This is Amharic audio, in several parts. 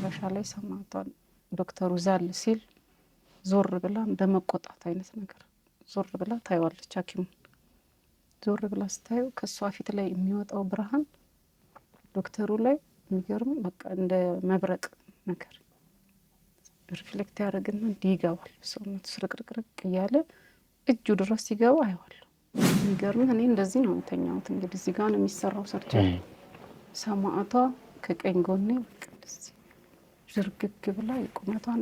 መጨረሻ ላይ ሰማቷን ዶክተሩ ዛል ሲል ዞር ብላ እንደመቆጣት አይነት ነገር ዞር ብላ ታይዋለች። ሐኪሙ ዞር ብላ ስታዩ ከሷ ፊት ላይ የሚወጣው ብርሃን ዶክተሩ ላይ የሚገርም በቃ እንደ መብረቅ ነገር ሪፍሌክት ያደርግና እንዲገባል ሰውነቱ ስርቅርቅርቅ እያለ እጁ ድረስ ሲገባ አይዋለሁ። የሚገርም እኔ እንደዚህ ነው የተኛሁት። እንግዲህ እዚህ ጋር ነው የሚሰራው ሰርጀሪ። ሰማዕቷ ከቀኝ ጎኔ በቃ እንደዚህ ዝርግግ ብላ የቁመቷን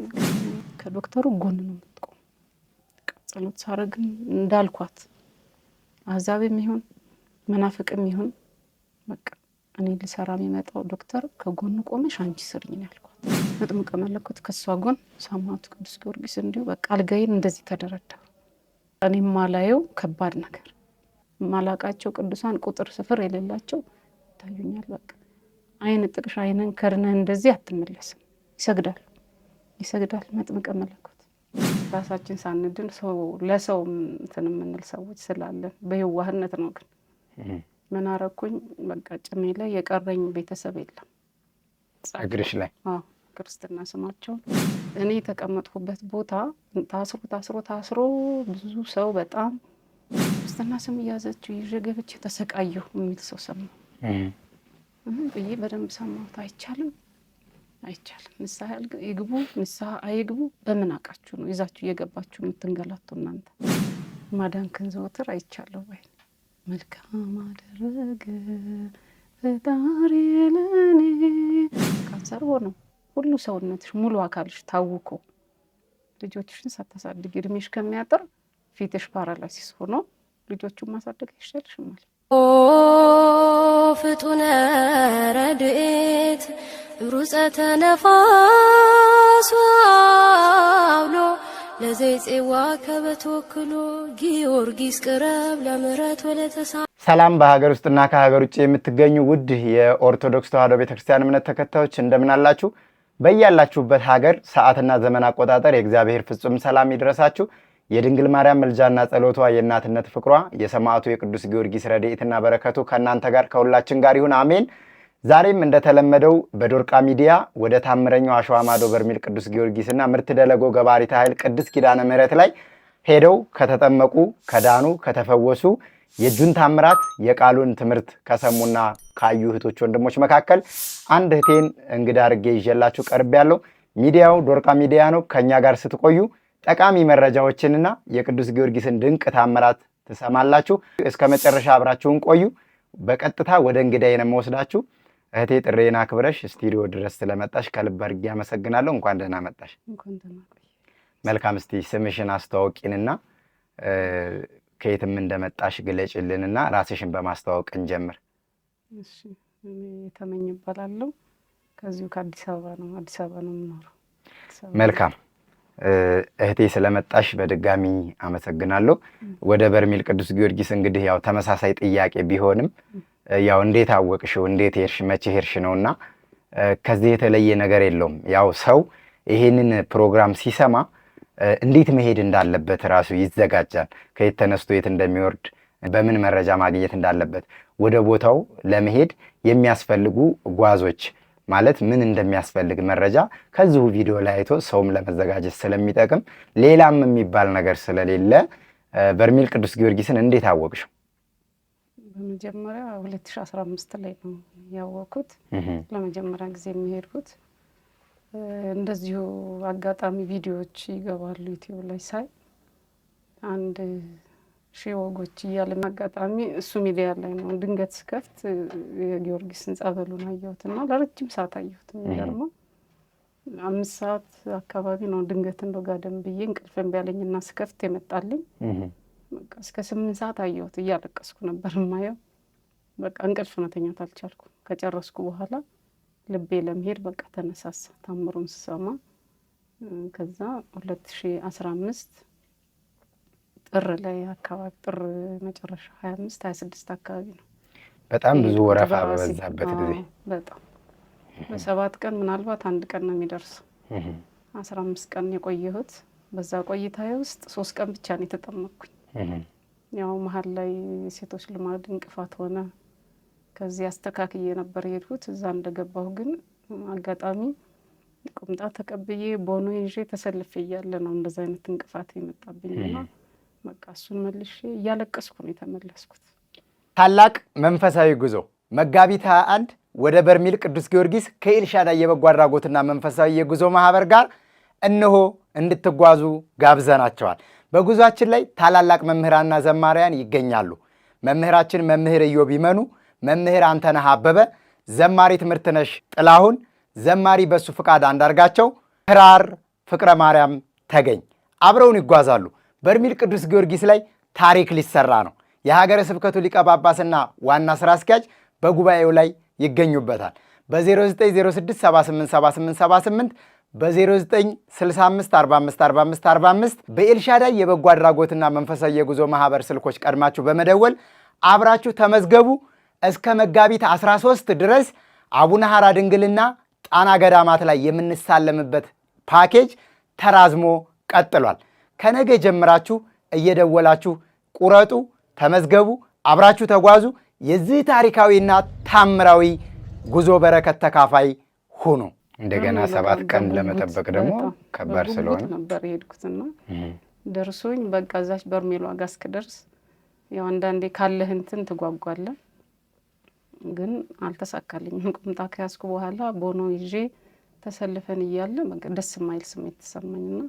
ከዶክተሩ ጎን ነው የምትቆም። ጸሎት ሳረግም እንዳልኳት አዛብም ይሁን መናፍቅም ይሁን በቃ እኔ ልሰራ የሚመጣው ዶክተር ከጎን ቆመሽ አንቺ ስርኝ ነው ያልኳት። መጥምቀ መለኮት ከሷ ጎን ሰማዕቱ ቅዱስ ጊዮርጊስ እንዲሁ በቃ አልጋዬን እንደዚህ ተደረደሩ። እኔ ማላየው ከባድ ነገር ማላቃቸው ቅዱሳን ቁጥር ስፍር የሌላቸው ታዩኛል። በቃ አይን ጥቅሽ አይነን ከርነህ እንደዚህ አትመለስም። ይሰግዳል መጥምቀ መለኮት። ራሳችን ሳንድን ሰው ለሰው እንትን የምንል ሰዎች ስላለን በየዋህነት ነው። ግን ምን አረኩኝ? በቃ ጭሜ ላይ የቀረኝ ቤተሰብ የለም። እግርሽ ላይ ክርስትና ስማቸው እኔ የተቀመጥኩበት ቦታ ታስሮ ብዙ ሰው በጣም ክርስትና ስም እያዘችው ይዤ ገብቼ ተሰቃየሁ የሚል ሰው ሰማሁ ብዬ በደንብ ሰማሁት። አይቻልም ንስሐ ይግቡ ንስሐ አይግቡ በምን አውቃችሁ ነው ይዛችሁ እየገባችሁ የምትንገላቱ እናንተ? ማዳንክን ዘወትር አይቻለሁ ባይ መልካም አደረገ ፈጣሪ ለኔ። ካንሰር ሆኖ ሁሉ ሰውነትሽ ሙሉ አካልሽ ታውቆ ልጆችሽን ሳታሳድጊ እድሜሽ ከሚያጥር ፊትሽ ፓራላይሲስ ሆኖ ልጆቹን ማሳደግ አይሻልሽም ማለት ኦ ፍጡነ ረድኤት ሩፀተ ነፋስ አውሎ ለዘይጼዋ ከበተወክሎ ጊዮርጊስ ቅረብ ለምህረት ወለተሳ። ሰላም በሀገር ውስጥና ከሀገር ውጭ የምትገኙ ውድ የኦርቶዶክስ ተዋሕዶ ቤተክርስቲያን እምነት ተከታዮች እንደምን አላችሁ? በያላችሁበት ሀገር ሰዓትና ዘመን አቆጣጠር የእግዚአብሔር ፍጹም ሰላም ይድረሳችሁ። የድንግል ማርያም ምልጃና ጸሎቷ የእናትነት ፍቅሯ የሰማዕቱ የቅዱስ ጊዮርጊስ ረድኤትና በረከቱ ከእናንተ ጋር ከሁላችን ጋር ይሁን አሜን። ዛሬም እንደተለመደው በዶርቃ ሚዲያ ወደ ታምረኛው አሸዋ ማዶ በርሜል ቅዱስ ጊዮርጊስና ምርት ደለጎ ገባሪተ ኃይል ቅድስት ኪዳነ ምሕረት ላይ ሄደው ከተጠመቁ ከዳኑ ከተፈወሱ የእጁን ታምራት የቃሉን ትምህርት ከሰሙና ካዩ እህቶች ወንድሞች መካከል አንድ እህቴን እንግዳ አድርጌ ይዤላችሁ ቀርቤያለሁ። ሚዲያው ዶርቃ ሚዲያ ነው። ከኛ ጋር ስትቆዩ ጠቃሚ መረጃዎችንና የቅዱስ ጊዮርጊስን ድንቅ ታምራት ትሰማላችሁ። እስከ መጨረሻ አብራችሁን ቆዩ። በቀጥታ ወደ እንግዳዬ ነው የምወስዳችሁ። እህቴ ጥሬና ክብረሽ ስቱዲዮ ድረስ ስለመጣሽ ከልብ አድርጌ አመሰግናለሁ። እንኳን ደህና መጣሽ። መልካም። እስቲ ስምሽን አስተዋውቂንና ከየትም እንደመጣሽ ግለጭልንና ራስሽን በማስተዋወቅ እንጀምር። እሺ፣ ተመኝ እባላለሁ። ከዚሁ ከአዲስ አበባ ነው የምኖረው። መልካም እህቴ ስለመጣሽ በድጋሚ አመሰግናለሁ። ወደ በርሜል ቅዱስ ጊዮርጊስ እንግዲህ ያው ተመሳሳይ ጥያቄ ቢሆንም ያው እንዴት አወቅሽው፣ እንዴት ሄድሽ፣ መቼ ሄድሽ ነውና ከዚህ የተለየ ነገር የለውም። ያው ሰው ይሄንን ፕሮግራም ሲሰማ እንዴት መሄድ እንዳለበት ራሱ ይዘጋጃል። ከየት ተነስቶ የት እንደሚወርድ በምን መረጃ ማግኘት እንዳለበት ወደ ቦታው ለመሄድ የሚያስፈልጉ ጓዞች ማለት ምን እንደሚያስፈልግ መረጃ ከዚሁ ቪዲዮ ላይ አይቶ ሰውም ለመዘጋጀት ስለሚጠቅም ሌላም የሚባል ነገር ስለሌለ በርሜል ቅዱስ ጊዮርጊስን እንዴት አወቅሽው? በመጀመሪያ 2015 ላይ ነው ያወቅኩት። ለመጀመሪያ ጊዜ የሚሄድኩት እንደዚሁ አጋጣሚ ቪዲዮዎች ይገባሉ ዩቲዩብ ላይ ሳይ አንድ ሺህ ወጎች እያለ አጋጣሚ እሱ ሚዲያ ላይ ነው። ድንገት ስከፍት የጊዮርጊስን ጸበሉን አየሁትና ለረጅም ሰዓት አየሁት። የሚገርመው 5 ሰዓት አካባቢ ነው ድንገት እንደው ጋደም ብዬ እንቅልፍም ቢያለኝና ስከፍት የመጣልኝ በቃ እስከ 8 ሰዓት አየሁት። እያለቀስኩ ነበር የማየው። በቃ እንቅልፍ መተኛት አልቻልኩም። ከጨረስኩ በኋላ ልቤ ለመሄድ በቃ ተነሳሳ ታምሩን ስሰማ። ከዛ 2015 ጥር ላይ አካባቢ ጥር መጨረሻ 25 26 አካባቢ ነው። በጣም ብዙ ወረፋ በበዛበት ጊዜ በጣም በ7 ቀን ምናልባት 1 ቀን ነው የሚደርሰው። 15 ቀን የቆየሁት። በዛ ቆይታዬ ውስጥ 3 ቀን ብቻ ነው የተጠመቅኩኝ። ያው መሀል ላይ ሴቶች ልማድ እንቅፋት ሆነ። ከዚህ አስተካክዬ ነበር የሄድኩት። እዛ እንደገባሁ ግን አጋጣሚ ቁምጣ ተቀብዬ ቦኖ ይዤ ተሰልፌ እያለ ነው እንደዛ አይነት እንቅፋት የመጣብኝና በቃ እሱን መልሼ እያለቀስኩ ነው የተመለስኩት። ታላቅ መንፈሳዊ ጉዞ መጋቢት 21 ወደ በርሜል ቅዱስ ጊዮርጊስ ከኤልሻዳይ የበጎ አድራጎትና መንፈሳዊ የጉዞ ማህበር ጋር እነሆ እንድትጓዙ ጋብዘናቸዋል። በጉዟችን ላይ ታላላቅ መምህራንና ዘማሪያን ይገኛሉ። መምህራችን መምህር ኢዮብ ይመኑ፣ መምህር አንተነህ አበበ፣ ዘማሪ ትምህርትነሽ ጥላሁን፣ ዘማሪ በሱ ፍቃድ አንዳርጋቸው፣ ክራር ፍቅረ ማርያም ተገኝ አብረውን ይጓዛሉ። በርሜል ቅዱስ ጊዮርጊስ ላይ ታሪክ ሊሰራ ነው። የሀገረ ስብከቱ ሊቀ ጳጳስና ዋና ስራ አስኪያጅ በጉባኤው ላይ ይገኙበታል። በ0906787878 በ0965454545 በኤልሻዳይ የበጎ አድራጎትና መንፈሳዊ የጉዞ ማህበር ስልኮች ቀድማችሁ በመደወል አብራችሁ ተመዝገቡ። እስከ መጋቢት 13 ድረስ አቡነ ሐራ ድንግልና ጣና ገዳማት ላይ የምንሳለምበት ፓኬጅ ተራዝሞ ቀጥሏል። ከነገ ጀምራችሁ እየደወላችሁ ቁረጡ፣ ተመዝገቡ፣ አብራችሁ ተጓዙ። የዚህ ታሪካዊና ታምራዊ ጉዞ በረከት ተካፋይ ሁኑ። እንደገና 7 ቀን ለመጠበቅ ደግሞ ከባድ ስለሆነ ነበር የሄድኩትና ደርሶኝ በቃ እዛች በርሜል ዋጋ እስክደርስ ያው አንዳንዴ ካለህ እንትን ትጓጓለህ፣ ግን አልተሳካልኝም። ቁምጣ ከያዝኩ በኋላ ቦኖ ይዤ ተሰልፈን እያለ በቃ ደስ የማይል ስሜት ተሰማኝና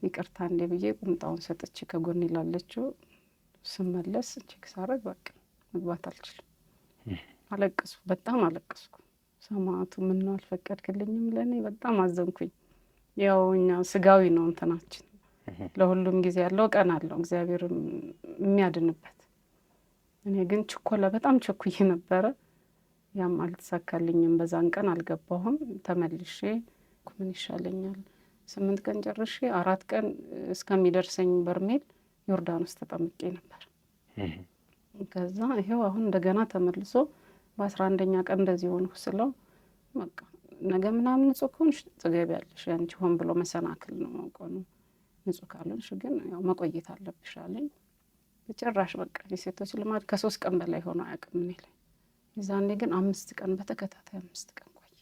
ይቅርታ እንዴ ብዬ ቁምጣውን ሰጥቼ ከጎን ላለችው ስመለስ ቼክ ሳረግ በቃ መግባት አልችልም። አለቀስኩ፣ በጣም አለቀስኩ። ሰማዕቱ ምን ነው አልፈቀድክልኝም ለኔ? በጣም አዘንኩኝ። ያው እኛ ስጋዊ ነው እንትናችን፣ ለሁሉም ጊዜ ያለው ቀን አለው እግዚአብሔር የሚያድንበት። እኔ ግን ችኮላ በጣም ቸኩዬ ነበረ። ያም አልተሳካልኝም። በዛን ቀን አልገባሁም። ተመልሼ ምን ይሻለኛል 8 ቀን ጨርሼ 4 ቀን እስከሚደርሰኝ በርሜል ዮርዳኖስ ተጠምቄ ነበር። ከዛ ይሄው አሁን እንደገና ተመልሶ በ11ኛ ቀን እንደዚህ ሆኖ ስለው በቃ ነገ ምናምን ንጹህ ከሆንሽ ትገቢያለሽ፣ ያንቺ ሆን ብሎ መሰናክል ነው ቆኑ፣ ንጹህ ካልሆንሽ ግን ያው መቆየት አለብሽ አለኝ። በጭራሽ በቃ የሴቶች ልማድ ከ3 ቀን በላይ ሆኖ አያውቅም እኔ ላይ። የዛኔ ግን 5 ቀን በተከታታይ 5 ቀን ቆይ።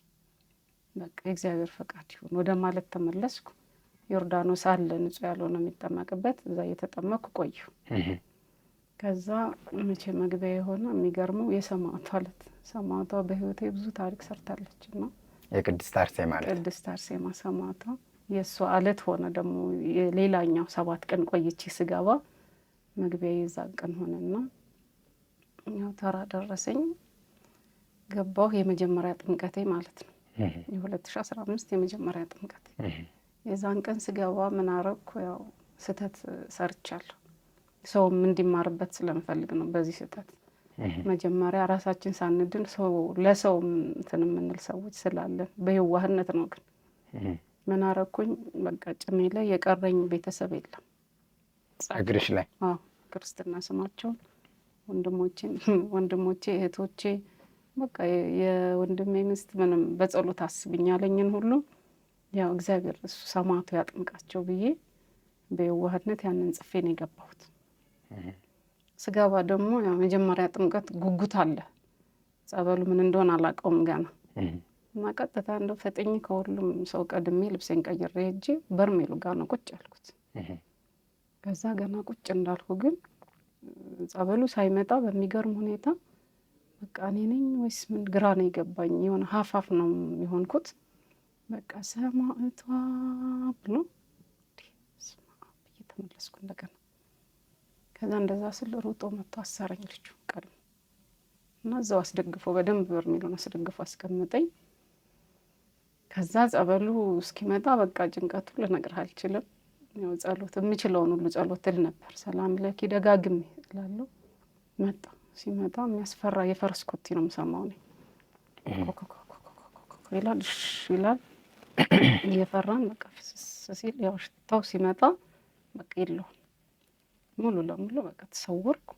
በቃ የእግዚአብሔር ፈቃድ ይሁን ወደ ማለት ተመለስኩ። ዮርዳኖስ አለ ንጹህ ያልሆነ የሚጠመቅበት፣ እዛ እየተጠመቅኩ ቆየሁ። ከዛ መቼ መግቢያ የሆነ የሚገርመው የሰማዕቷ ዕለት፣ ሰማዕቷ በህይወቴ ብዙ ታሪክ ሰርታለች እና የቅድስት አርሴማ ማለት ቅድስት አርሴማ ሰማዕቷ የእሷ ዕለት ሆነ። ደግሞ ሌላኛው 7 ቀን ቆይቼ ስገባ መግቢያ የዛን ቀን ሆነና ያው ተራ ደረሰኝ ገባሁ። የመጀመሪያ ጥምቀቴ ማለት ነው የ2015 የመጀመሪያ ጥምቀቴ። የዛን ቀን ስገባ ምን አረኩ? ያው ስህተት ሰርቻለሁ። ሰውም እንዲማርበት ስለምፈልግ ነው። በዚህ ስህተት መጀመሪያ ራሳችን ሳንድን ሰው ለሰው እንትን የምንል ሰዎች ስላለን በየዋህነት ነው። ግን ምን አረኩኝ? በቃ ጭሜ ላይ የቀረኝ ቤተሰብ የለም። እግርሽ ላይ ክርስትና ስማቸውን ወንድሞቼ እህቶቼ፣ በቃ የወንድሜ ሚስት ምንም በጸሎት አስብኝ ያለኝን ሁሉ ያው እግዚአብሔር እሱ ሰማዕቱ ያጥምቃቸው ብዬ በየዋህነት ያንን ጽፌ ነው የገባሁት። ስገባ ደግሞ ያው መጀመሪያ ጥምቀት ጉጉት አለ። ጸበሉ ምን እንደሆነ አላውቀውም ገና እና ቀጥታ እንደው ፈጥኜ ከሁሉም ሰው ቀድሜ ልብሴን ቀይሬ ሄጄ በርሜሉ ጋር ነው ቁጭ ያልኩት። ከዛ ገና ቁጭ እንዳልኩ ግን ጸበሉ ሳይመጣ በሚገርም ሁኔታ በቃ እኔ ነኝ ወይስ ምን ግራ ነው የገባኝ። የሆነ ሀፋፍ ነው የሆንኩት። በቃ ሰማዕቷ ብሎ እየተመለስኩ እንደገና ከዛ እንደዛ ስል ሩጦ መጥቶ አሰረኝ ልጁ ቀድሞ እና እዛው አስደግፎ በደንብ በርሜሉን አስደግፎ አስቀምጠኝ። ከዛ ጸበሉ እስኪመጣ በቃ ጭንቀቱ ልነግርህ አልችልም። ያው ጸሎት የምችለውን ሁሉ ጸሎት ል ነበር። ሰላም ለኪ ደጋግሜ እላለሁ። መጣ። ሲመጣ የሚያስፈራ የፈረስ ኮቴ ነው የምሰማው እኔ። ይላል ይላል እየፈራን በቃ ሲል ያው ሽታው ሲመጣ በቃ የለውም ሙሉ ለሙሉ በቃ ተሰወርኩ።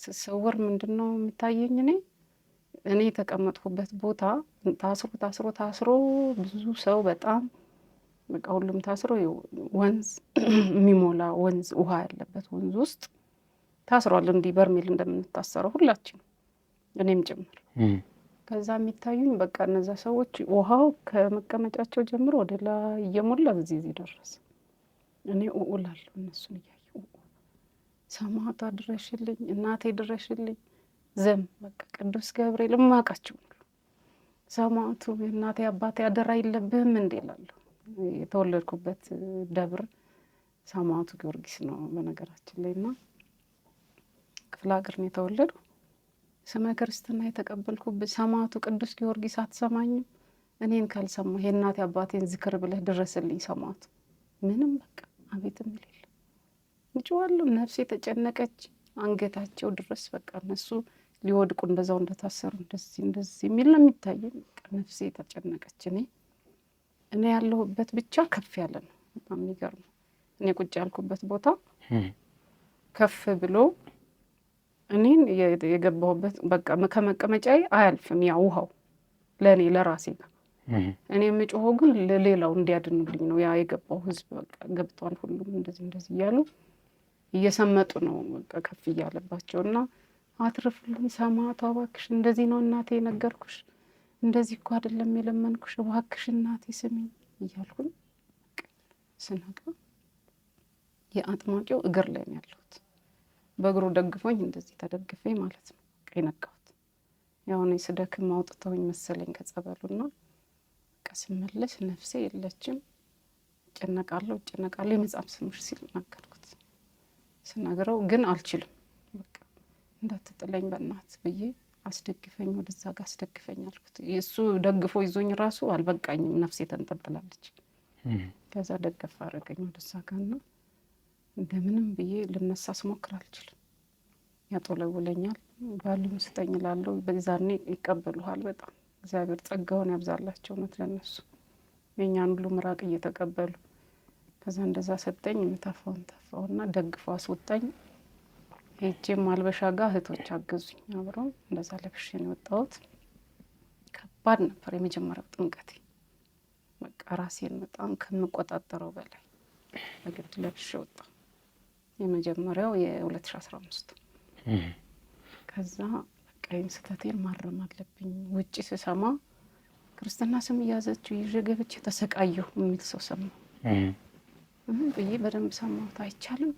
ስሰወር ምንድነው የሚታየኝ? እኔ የተቀመጥኩበት ቦታ ታስሮ ብዙ ሰው በጣም በቃ ሁሉም ታስሮ ወንዝ የሚሞላ ወንዝ ውሃ ያለበት ወንዝ ውስጥ ታስሯል። እንዲህ በርሜል እንደምንታሰረው ሁላችን እኔም ጭምር ከዛ የሚታዩኝ በቃ እነዛ ሰዎች ውሃው ከመቀመጫቸው ጀምሮ ወደ ላይ እየሞላ እዚህ ደረሰ። እኔ እላለሁ እነሱን እያየሁ ሰማዕቷ ድረሽልኝ፣ እናቴ ድረሽልኝ፣ በቃ ቅዱስ ገብርኤል እማቃቸው ሁሉ ሰማዕቱ የእናቴ አባቴ አደራ የለብህም እንዴ እላለሁ። የተወለድኩበት ደብር ሰማዕቱ ጊዮርጊስ ነው በነገራችን ላይ እና ክፍለ ሀገር ነው የተወለድኩ። ስመ ክርስትና የተቀበልኩበት ሰማዕቱ ቅዱስ ጊዮርጊስ አትሰማኝም? እኔን ካልሰማህ የእናቴ አባቴን ዝክር ብለህ ድረስልኝ ሰማዕቱ። ምንም በቃ አቤት የሚል የለም። እጮሃለሁ። ነፍሴ ተጨነቀች አንገታቸው ድረስ በቃ እነሱ ሊወድቁ እንደዛው እንደታሰሩ እንደዚህ የሚል ነው የሚታየኝ። በቃ ነፍሴ ተጨነቀች። እኔ ያለሁበት ብቻ ከፍ ያለ ነው። በጣም የሚገርም እኔ ቁጭ ያልኩበት ቦታ ከፍ ብሎ እኔን የገባሁበት በቃ ከመቀመጫዬ አያልፍም ያ ውሃው ለእኔ ለራሴ ጋር። እኔ የምጮኸው ግን ለሌላው እንዲያድኑልኝ ነው። ያ የገባው ህዝብ በቃ ገብቷል። ሁሉም እንደዚህ እያሉ እየሰመጡ ነው በቃ ከፍ እያለባቸው እና አትርፍልኝ ሰማዕቷ እባክሽ፣ እንደዚህ ነው እናቴ የነገርኩሽ፣ እንደዚህ እኮ አይደለም የለመንኩሽ፣ እባክሽ እናቴ ስሚኝ እያልኩኝ ስነቃ የአጥማቂው እግር ላይ ነው ያለሁት። በእግሩ ደግፎኝ እንደዚህ ተደግፌ ማለት ነው በቃ የነቃሁት። ያው እኔ ስደክም አውጥተውኝ መሰለኝ ከጸበሉና በቃ ስመለስ ነፍሴ የለችም። እጨነቃለሁ የመጽሐፍ ስምሽ ሲል ነገርኩት። ስነግረው ግን አልችልም በቃ እንዳትጥለኝ በእናት ብዬ አስደግፈኝ፣ ወደዛ ጋር አስደግፈኝ አልኩት። እሱ ደግፎ ይዞኝ ራሱ አልበቃኝም፣ ነፍሴ ተንጠልጥላለች። ከዛ ደገፍ አደረገኝ ወደዛ ጋርና እንደምንም ብዬ ልነሳ ስሞክር አልችልም። ያጦለውለኛል። ባሉም ስጠኝ እላለሁ። በዛኔ ይቀበሉሃል። በጣም እግዚአብሔር ጸጋውን ያብዛላቸው እውነት ለነሱ የእኛን ሁሉ ምራቅ እየተቀበሉ። ከዛ እንደዛ ሰጠኝ። የምተፋውን ተፋውና ደግፎ አስወጣኝ። ሄጄም ማልበሻ ጋር እህቶች አገዙኝ አብረው። እንደዛ ለብሼ ነው የወጣሁት። ከባድ ነበር የመጀመሪያው ጥምቀቴ። በቃ ራሴን በጣም ከምቆጣጠረው በላይ በግድ ለብሼ ወጣሁ። የመጀመሪያው የ2015 ከዛ በቃ ስህተቴን ማረም አለብኝ። ውጭ ስሰማ ክርስትና ስም እያዘችው ይዤ ገብቼ ተሰቃየሁ የሚል ሰው ሰማሁ ብዬ በደንብ ሰማሁት። አይቻልም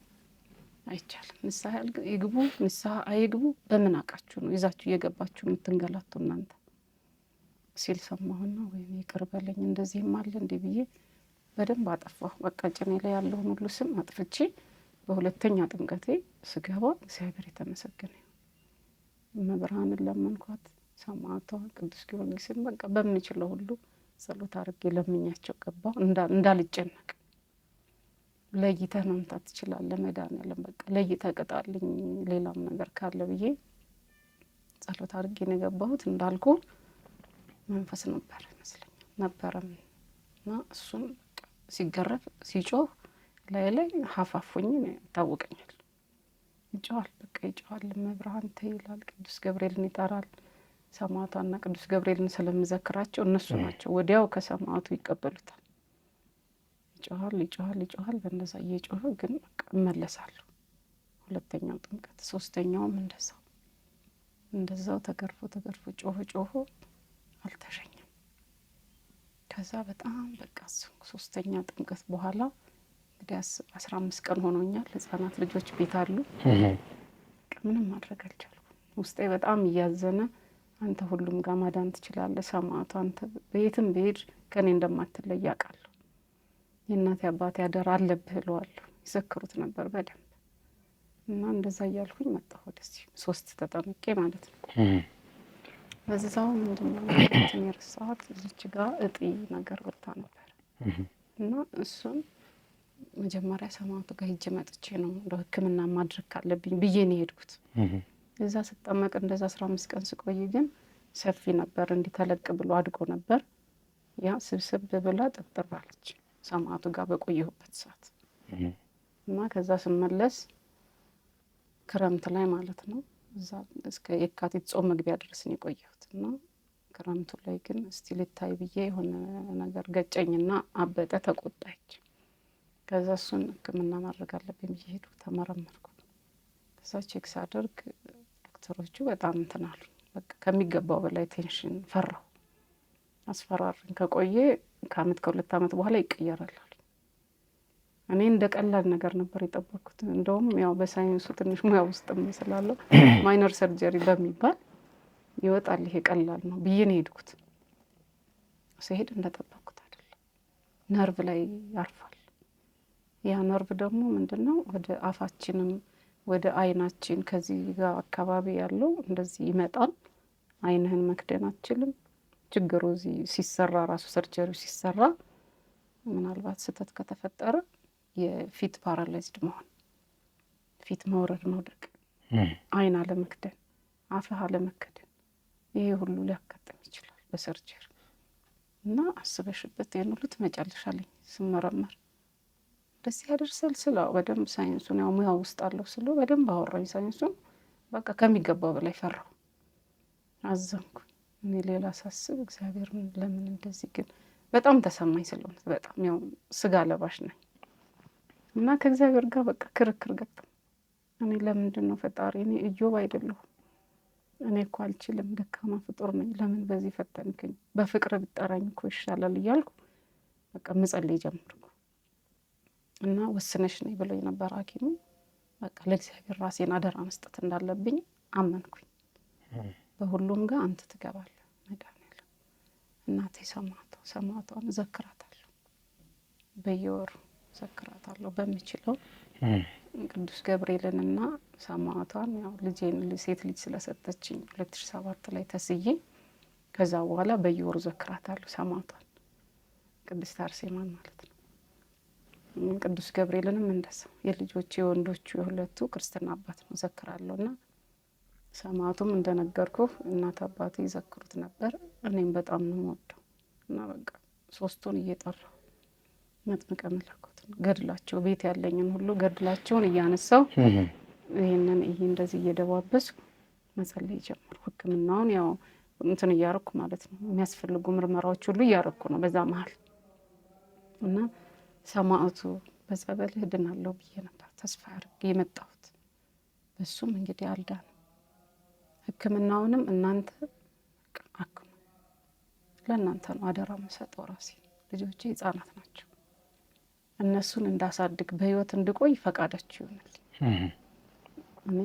ንስሐ ይግቡ ንስሐ አይግቡ በምን አውቃችሁ ነው ይዛችሁ እየገባችሁ የምትንገላቱ እናንተ ሲል ሰማሁና ወይኔ ይቅር በለኝ እንደዚህም አለ እንዴ ብዬ በደንብ አጠፋሁ። በቃ ጭኔ ላይ ያለውን ሁሉ ስም አጥፍቼ በሁለተኛ ጥምቀቴ ስገባ እግዚአብሔር የተመሰገነ መብርሃንን ለመንኳት። ሰማዕቷ ቅዱስ ጊዮርጊስን በቃ በምችለው ሁሉ ጸሎት አድርጌ ለምኛቸው ገባሁ። እንዳልጨነቅ ለይተህ መምታት ትችላለህ መድኃኒዓለም በቃ ለይተህ ቅጣልኝ ሌላም ነገር ካለ ብዬ ጸሎት አድርጌ ነው የገባሁት። እንዳልኩ መንፈስ ነበር ይመስለኛል ነበረም እና እሱም ሲገረፍ ሲጮህ ላይ ሀፋፉኝ ይታወቀኛል። ይጮሃል በቃ ይጮሃል። መብርሃን ተይላል። ቅዱስ ገብርኤልን ይጠራል። ሰማዕቷና ቅዱስ ገብርኤልን ስለምዘክራቸው እነሱ ናቸው ወዲያው ከሰማዕቱ ይቀበሉታል። ይጮሃል። በእንደዛ እየጮኸ ግን በቃ እመለሳለሁ። ሁለተኛው ጥምቀት ሶስተኛውም እንደዛው ተገርፎ ጮሆ አልተሸኘም። ከዛ በጣም በቃ ሶስተኛ ጥምቀት በኋላ እንግዲህ 15 ቀን ሆኖኛል። ህጻናት ልጆች ቤት አሉ። ምንም ማድረግ አልቻልኩም። ውስጤ በጣም እያዘነ አንተ ሁሉም ጋር ማዳን ትችላለህ ሰማዕቱ፣ አንተ በየትም ብሄድ ከኔ እንደማትለይ አውቃለሁ። የእናቴ አባቴ አደራ አለብህ እለዋለሁ። ይዘክሩት ነበር በደንብ እና እንደዛ እያልኩኝ መጣሁ ወደዚህ 3 ተጠምቄ ማለት ነው። በዛው ምንድነው የረሳኋት እዚች ጋር እጢ ነገር ወጣ ነበር እና እሱን መጀመሪያ ሰማዕቱ ጋር ሂጅ መጥቼ ነው እንደው ሕክምና ማድረግ ካለብኝ ብዬ ነው የሄድኩት። እዛ ስጠመቅ እንደዛ 15 ቀን ስቆይ ግን ሰፊ ነበር፣ እንዲተለቅ ብሎ አድጎ ነበር። ያ ስብስብ ብላ ጥጥር አለች ሰማዕቱ ጋር በቆየሁበት ሰዓት እና ከዛ ስመለስ ክረምት ላይ ማለት ነው እዛ እስከ የካቲት ጾም መግቢያ ድረስ ነው የቆየሁት እና ክረምቱ ላይ ግን እስቲ ልታይ ብዬ የሆነ ነገር ገጨኝና አበጠ፣ ተቆጣች። ከዛ እሱን ሕክምና ማድረግ አለብኝ ብዬ ሄድኩ፣ ተመረመርኩ። ከዛ ቼክ ሳደርግ ዶክተሮቹ በጣም እንትን አሉ፣ በቃ ከሚገባው በላይ ቴንሽን ፈራሁ። አስፈራሪኝ። ከቆየ ከአመት ከ2 አመት በኋላ ይቀየራል አሉ። እኔ እንደ ቀላል ነገር ነበር የጠበቅኩት። እንደውም ያው በሳይንሱ ትንሽ ሙያ ውስጥም ስላለው ማይነር ሰርጀሪ በሚባል ይወጣል ይሄ ቀላል ነው ብዬ ነው የሄድኩት። ስሄድ እንደጠበቅኩት አይደለም። ነርቭ ላይ ያርፋል። ያ ነርቭ ደግሞ ምንድነው ወደ አፋችንም ወደ አይናችን ከዚህ ጋር አካባቢ ያለው እንደዚህ ይመጣል። አይንህን መክደን አትችልም። ችግሩ እዚህ ሲሰራ ራሱ ሰርጀሪው ሲሰራ ምናልባት ስህተት ከተፈጠረ የፊት ፓራላይዝድ መሆን፣ ፊት መውረድ መውደቅ፣ አይን አለመክደን፣ አፍህ አለመከደን፣ ይሄ ሁሉ ሊያጋጥም ይችላል በሰርጀሪ እና አስበሽበት ይሄን ሁሉ ትመጫለሻለኝ ስመረመር ደስ ያደርሳል ስለው በደንብ ሳይንሱን ያው ሙያ ውስጥ አለው ስለው በደንብ አወራኝ ሳይንሱን። በቃ ከሚገባው በላይ ፈራሁ፣ አዘንኩ። እኔ ሌላ ሳስብ እግዚአብሔር ለምን እንደዚህ ግን በጣም ተሰማኝ። ስለሆነ በጣም ያው ስጋ ለባሽ ነኝ እና ከእግዚአብሔር ጋር በቃ ክርክር ገጠም። እኔ ለምንድን ነው ፈጣሪ እኔ ኢዮብ አይደለሁም? እኔ እኮ አልችልም፣ ደካማ ፍጡር ነኝ። ለምን በዚህ ፈተንከኝ? በፍቅር ብጠራኝ እኮ ይሻላል እያልኩ በቃ መጸለይ ጀመርኩ። እና ወስነሽ ነኝ ብሎኝ ነበር ሐኪሙ። በቃ ለእግዚአብሔር ራሴን አደራ መስጠት እንዳለብኝ አመንኩኝ። በሁሉም ጋር አንተ ትገባለህ መድኃኒዓለም። እናቴ ሰማዕቷን እዘክራታለሁ፣ በየወሩ እዘክራታለሁ በሚችለው ቅዱስ ገብርኤልንና ሰማዕቷን። ያው ልጄን ሴት ልጅ ስለሰጠችኝ 2007 ላይ ተስዬ ከዛ በኋላ በየወሩ እዘክራታለሁ ሰማዕቷን፣ ቅድስት አርሴማን ማለት ነው። ቅዱስ ገብርኤልንም እንደዛው የልጆቹ የወንዶቹ የሁለቱ ክርስትና አባት ነው እዘክራለሁና ሰማዕቱም እንደነገርኩ እናት አባቴ ይዘክሩት ነበር። እኔም በጣም ነው የምወደው እና በቃ ሶስቱን እየጠራሁ መጥምቀ መለኮትን ገድላቸው ቤት ያለኝን ሁሉ ገድላቸውን እያነሳው ይሄንን እንደዚህ እየደባበስኩ መጸለይ ጀመርኩ። ሕክምናውን ያው እንትን እያረኩ ማለት ነው የሚያስፈልጉ ምርመራዎች ሁሉ እያረኩ ነው በዛ መሀል እና ሰማዕቱ በጸበልህ ድናለሁ ብዬ ነበር ተስፋ አድርጌ የመጣሁት። በሱም እንግዲህ አልዳንም። ሕክምናውንም እናንተ አክሙ፣ ለእናንተ ነው አደራ የምሰጠው ራሴ። ልጆቼ ህጻናት ናቸው፣ እነሱን እንዳሳድግ በህይወት እንድቆይ ፈቃዳችሁ ይሆናል። እኔ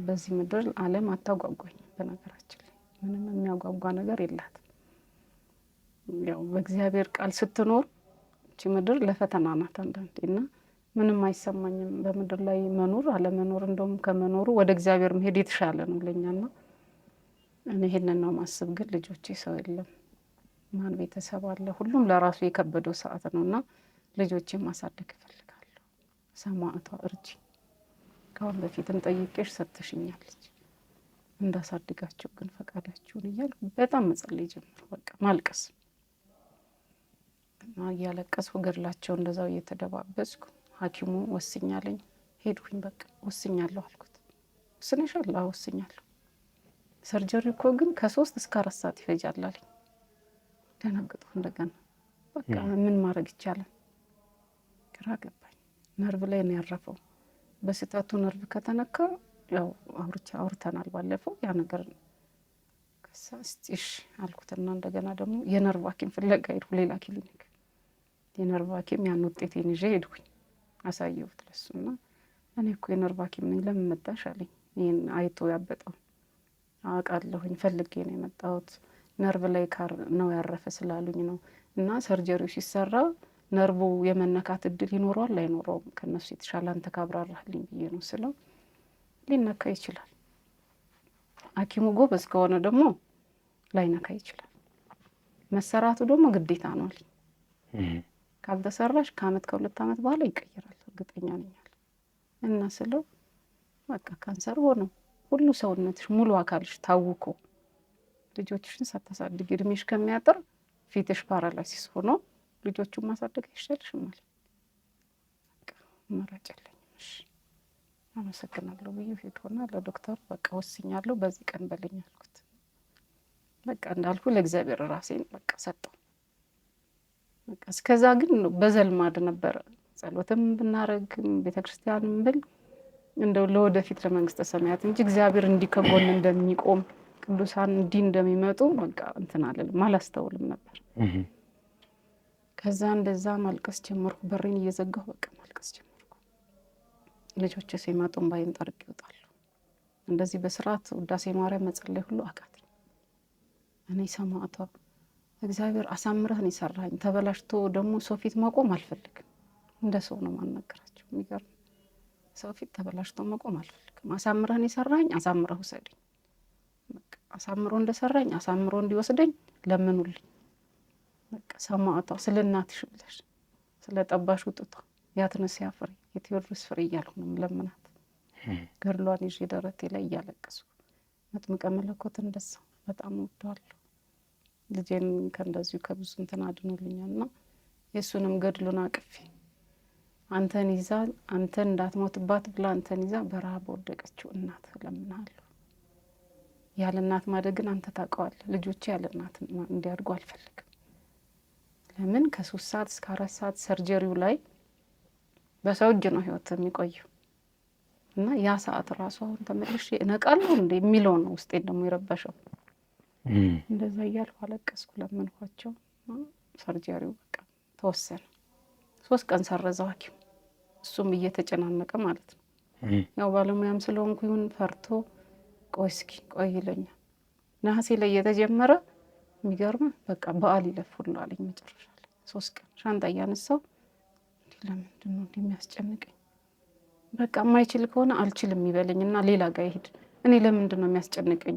በዚህ ምድር ዓለም አታጓጓኝ። በነገራችን ላይ ምንም የሚያጓጓ ነገር የላትም። ያው በእግዚአብሔር ቃል ስትኖር እቺ ምድር ለፈተና ናት አንዳንዴ እና ምንም አይሰማኝም። በምድር ላይ መኖር አለመኖር እንደውም ከመኖሩ ወደ እግዚአብሔር መሄድ የተሻለ ነው ለኛና እኔ ይሄንን ነው ማስብ። ግን ልጆቼ ሰው የለም፣ ማን ቤተሰብ አለ? ሁሉም ለራሱ የከበደው ሰዓት ነውና ልጆቼን ማሳደግ እፈልጋለሁ። ሰማዕቷ እርጂ፣ ካሁን በፊትም ጠይቄሽ ሰጥተሽኛለች፣ እንዳሳድጋቸው ግን ፈቃዳችሁን እያልኩ በጣም መጸለይ ጀመርኩ። በቃ ማልቀስ እና እያለቀስኩ ገድላቸው እንደዛው እየተደባበስኩ ሐኪሙ ወስኛለኝ ሄድኩኝ። በቃ ወስኛለሁ አልኩት። ወስነሻል? አዎ ወስኛለሁ። ሰርጀሪ እኮ ግን ከ3 እስከ 4 ሰዓት ይፈጃል አለኝ። ደነገጥኩ እንደገና። በቃ ምን ማድረግ ይቻላል? ግራ ገባኝ። ነርቭ ላይ ነው ያረፈው። በስህተቱ ነርቭ ከተነካ ያው አውርተናል ባለፈው ያ ነገር ነው። ከሳስቲሽ አልኩትና እንደገና ደግሞ የነርቭ ሐኪም ፍለጋ ሄድኩ ሌላ ክሊኒክ። የነርቭ ሐኪም ያን ውጤቴን ይዤ ሄድኩኝ። አሳየሁት ለሱና እኔ እኮ የነርቭ ሐኪም ነኝ ለምን መጣሽ አለኝ። ይሄን አይቶ ያበጠው አውቃለሁኝ ፈልጌ ነው የመጣሁት ነርቭ ላይ ነው ያረፈ ስላሉኝ ነው። እና ሰርጀሪው ሲሰራ ነርቡ የመነካት እድል ይኖረዋል አይኖረውም ከነሱ የተሻለ አንተ ካብራራህልኝ ብዬ ነው ስለው ሊነካ ይችላል፣ ሐኪሙ ጎበዝ ከሆነ ደግሞ ላይነካ ይችላል፣ መሰራቱ ደግሞ ግዴታ ነው አለኝ። ካልተሰራሽ ከአመት ከ2 አመት በኋላ ይቀየራል እርግጠኛ ነኝ አለ። እና ስለው በቃ ካንሰር ሆኖ ሁሉ ሰውነትሽ ሙሉ አካልሽ ታውቆ ልጆችሽን ሳታሳድጊ እድሜሽ ከሚያጥር ፊትሽ ፓራላይሲስ ሆኖ ልጆቹን ማሳደግ አይሻልሽም ማለት በቃ መራጭ የለኝም። እሺ አመሰግናለሁ ብዬ ሄድኩና ለዶክተር በቃ ወስኛለሁ በዚህ ቀን በለኝ አልኩት። በቃ እንዳልኩ ለእግዚአብሔር ራሴን በቃ ሰጠው። በቃ እስከዛ ግን በዘልማድ ነበር ጸሎትም ብናረግ ቤተክርስቲያንም ብል እንደው ለወደፊት ለመንግስተ ሰማያት እንጂ እግዚአብሔር እንዲህ ከጎን እንደሚቆም ቅዱሳን እንዲህ እንደሚመጡ በቃ እንትን አልልም አላስተውልም ነበር። ከዛ እንደዛ ማልቀስ ጀመርኩ። በሬን እየዘጋሁ በቃ ማልቀስ ጀመርኩ። ልጆቼ ሲመጡ እምባዬን ጠርቄ እወጣለሁ። እንደዚህ በስርዓት ውዳሴ ማርያም መጸለይ ሁሉ አቃተኝ። እኔ ሰማዕቷ እግዚአብሔር አሳምረህን ይሰራኝ፣ ተበላሽቶ ደግሞ ሰው ፊት መቆም አልፈልግም። እንደ ሰው ነው ማናገራቸው። የሚገርም ሰው ፊት ተበላሽቶ መቆም አልፈልግም። አሳምረህን ይሰራኝ፣ አሳምረህ ውሰደኝ። በቃ አሳምሮ እንደሰራኝ አሳምሮ እንዲወስደኝ ለምኑልኝ። በቃ ሰማዕቷ ስለ እናትሽ ብለሽ ስለ ጠባሽ ውጥቷ ያትነሲያ ፍሬ የቴዎድሮስ ፍሬ እያልኩ ነው ለምናት። ገድሏን ይዤ ደረቴ ላይ እያለቀስኩ መጥምቀ መለኮት እንደዛው በጣም ወደዋለሁ። ልጄን ከእንደዚሁ ከብዙ እንትን አድኖልኛልና የእሱንም ገድሉን አቅፌ አንተን ይዛ አንተን እንዳትሞትባት ብላ አንተን ይዛ በረሃብ ወደቀችው እናት ለምናለሁ። ያለ እናት ማደግን አንተ ታውቀዋለህ። ልጆቼ ያለ እናት እንዲያድጉ አልፈልግም። ለምን ከ3 ሰዓት እስከ 4 ሰዓት ሰርጀሪው ላይ በሰው እጅ ነው ህይወት የሚቆየው እና ያ ሰዓት ራሱ አሁን ተመልሼ እነቃለሁ እንደ የሚለው ነው ውስጤን ደግሞ የረበሸው። እንደዛ እያልኩ አለቀስኩ፣ ለምንኳቸው። ሰርጀሪው በቃ ተወሰነ። 3 ቀን ሰረዘው ሐኪም እሱም እየተጨናነቀ ማለት ነው። ያው ባለሙያም ስለሆንኩ ይሁን ፈርቶ ቆይ እስኪ ቆይ ይለኛል። ነሐሴ ላይ የተጀመረ የሚገርም በቃ በዓል ይለፉሉ አለኝ። መጨረሻ ላይ 3 ቀን ሻንጣ እያነሳው ለምንድን ነው እንደሚያስጨንቀኝ? በቃ የማይችል ከሆነ አልችልም ይበለኝና ሌላ ጋር ይሄድ። እኔ ለምንድን ነው የሚያስጨንቀኝ?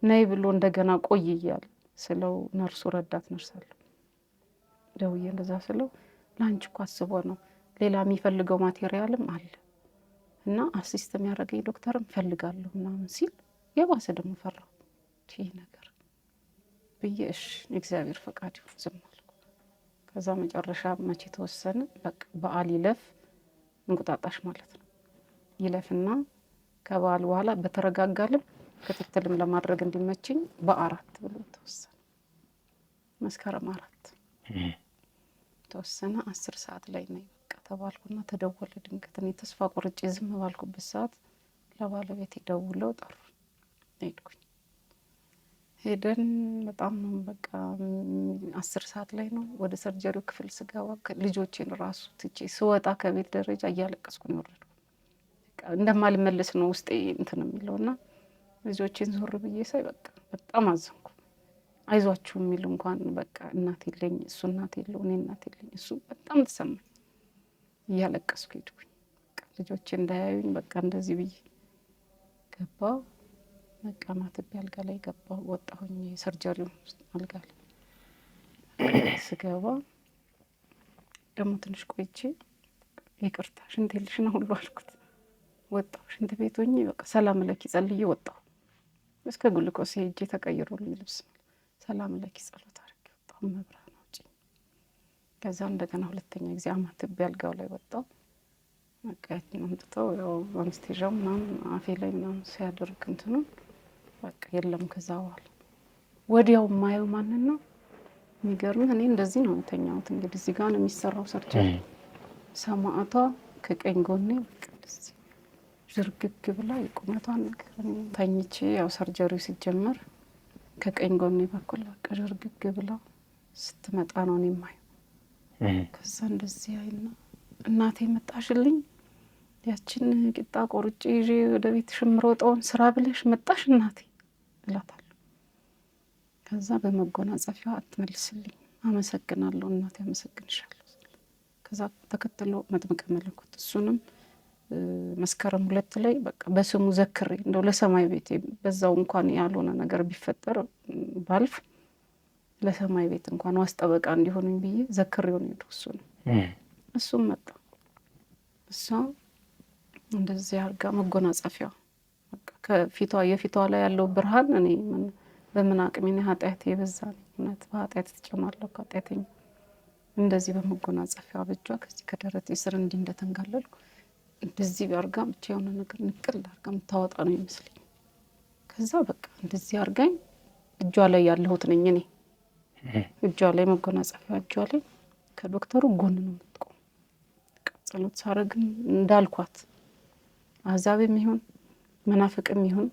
ነይ ብሎ እንደገና ቆይ እያለ ስለው ነርሱ ረዳት ነርሳለሁ ደውዬ እንደዛ ስለው ላንቺ እኮ አስቦ ነው ሌላ የሚፈልገው ማቴሪያልም አለ እና አሲስት የሚያደርገኝ ዶክተርም ፈልጋለሁ ምናምን ሲል የባሰ ደግሞ ፈራሁ። ይሄ ነገር ብዬ እሺ እግዚአብሔር ፈቃድ ይሁን ዝም አልኩ። ከዛ መጨረሻ መቼ ተወሰነ? በቃ በዓል ይለፍ እንቁጣጣሽ ማለት ነው ይለፍና ከበዓል በኋላ በተረጋጋ ልብ ክትትልም ለማድረግ እንዲመችኝ በ4 ብሎ ተወሰነ። መስከረም 4 ተወሰነ። 10 ሰዓት ላይ ነው በቃ ተባልኩና ተደወለ። ድንገት እኔ ተስፋ ቆርጬ ዝም ባልኩበት ሰዓት ለባለቤቴ ደውለው ጠሩ። ሄድኩኝ። ሄደን በጣም ነው በቃ 10 ሰዓት ላይ ነው ወደ ሰርጀሪው ክፍል ስገባ ልጆቼን ራሱ ትቼ ስወጣ ከቤት ደረጃ እያለቀስኩ ነው ወረድኩ። በቃ እንደማልመለስ ነው ውስጤ እንትን የሚለውና ልጆቼን ዞር ብዬ ሳይ በቃ በጣም አዘንኩ። አይዟችሁ የሚል እንኳን በቃ እናት የለኝ፣ እሱ እናት የለው፣ እኔ እናት የለኝ። እሱ በጣም ተሰማኝ። እያለቀስኩ ሄድኩኝ። በቃ ልጆቼ እንዳያዩኝ በቃ እንደዚህ ብዬ ገባሁ። በቃ ማትቤ አልጋ ላይ ገባሁ። ወጣሁኝ የሰርጀሪው አልጋ ላይ ስገባ ደግሞ ትንሽ ቆይቼ ይቅርታ ሽንት የለሽ ነው ሁሉ አልኩት። ወጣሁ። ሽንት ቤት ሆኜ በቃ ሰላም ለኪ ጸልዬ ወጣሁ። እስከ ግሉኮስ ሄጄ ተቀይሮልኝ ልብስ ሰላም ለኪ ጸሎት አድርጌ ወጣሁ። መብራን አውጪ። ከዛ እንደገና ሁለተኛ ጊዜ አማትቤ አልጋው ላይ ወጣሁ። በቃ አምጥተው ያው አንስቴዣው ምናምን አፌ ላይ ምናምን ሲያደርግ እንትኑ በቃ የለም። ከዛ በኋላ ወዲያው ማየው ማንን ነው የሚገርምህ? እኔ እንደዚህ ነው የተኛሁት። እንግዲህ እዚህ ጋር ነው የሚሰራው ሰርጀሪ። ሰማዕቷ ከቀኝ ጎኔ በቃ እንደዚህ ዝርግግ ብላ የቁመቷን ነገር ተኝቼ ያው ሰርጀሪው ሲጀመር ከቀኝ ጎኔ በኩል በቃ ዝርግግ ብላ ስትመጣ ነው እኔ የማየው። ከዛ እንደዚህ አይና እናቴ መጣሽልኝ፣ ያችን ቂጣ ቆርጬ ይዤ ወደ ቤት ሽምሮጠውን ስራ ብለሽ መጣሽ እናቴ እላታለሁ። ከዛ በመጎናጸፊያዋ አትመልስልኝ፣ አመሰግናለሁ እናቴ አመሰግንሻለሁ። ከዛ ተከትሎ መጥምቀ መለኮት እሱንም መስከረም 2 ላይ በቃ በስሙ ዘክሬ እንደው ለሰማይ ቤቴ በዛው እንኳን ያልሆነ ነገር ቢፈጠር ባልፍ ለሰማይ ቤት እንኳን ዋስጠበቃ እንዲሆኑኝ ብዬ ዘክሬው ነው ሄዱ። እሱም መጣ። እሷ እንደዚህ አርጋ መጎናጸፊያ በቃ ከፊቷ የፊቷ ላይ ያለው ብርሃን እኔ በምን አቅሜ ነው ኃጢአት የበዛ ነኝ እውነት በኃጢአት ተጨማለሁ ኃጢአተኛ እንደዚህ በመጎናጸፊያ በጇ ከዚህ ከደረቴ ስር እንዲህ እንደተንጋለልኩ እንደዚህ አርጋ ብቻ የሆነ ነገር ንቅል አርጋ የምታወጣ ነው ይመስለኝ። ከዛ በቃ እንደዚህ አርጋኝ እጇ ላይ ያለሁት ነኝ እኔ። እጇ ላይ መጎናጸፊያ እጇ ላይ ከዶክተሩ ጎን ነው የምትቆም። ጸሎት ሳረግም እንዳልኳት አሕዛብም ይሁን መናፍቅም ይሁን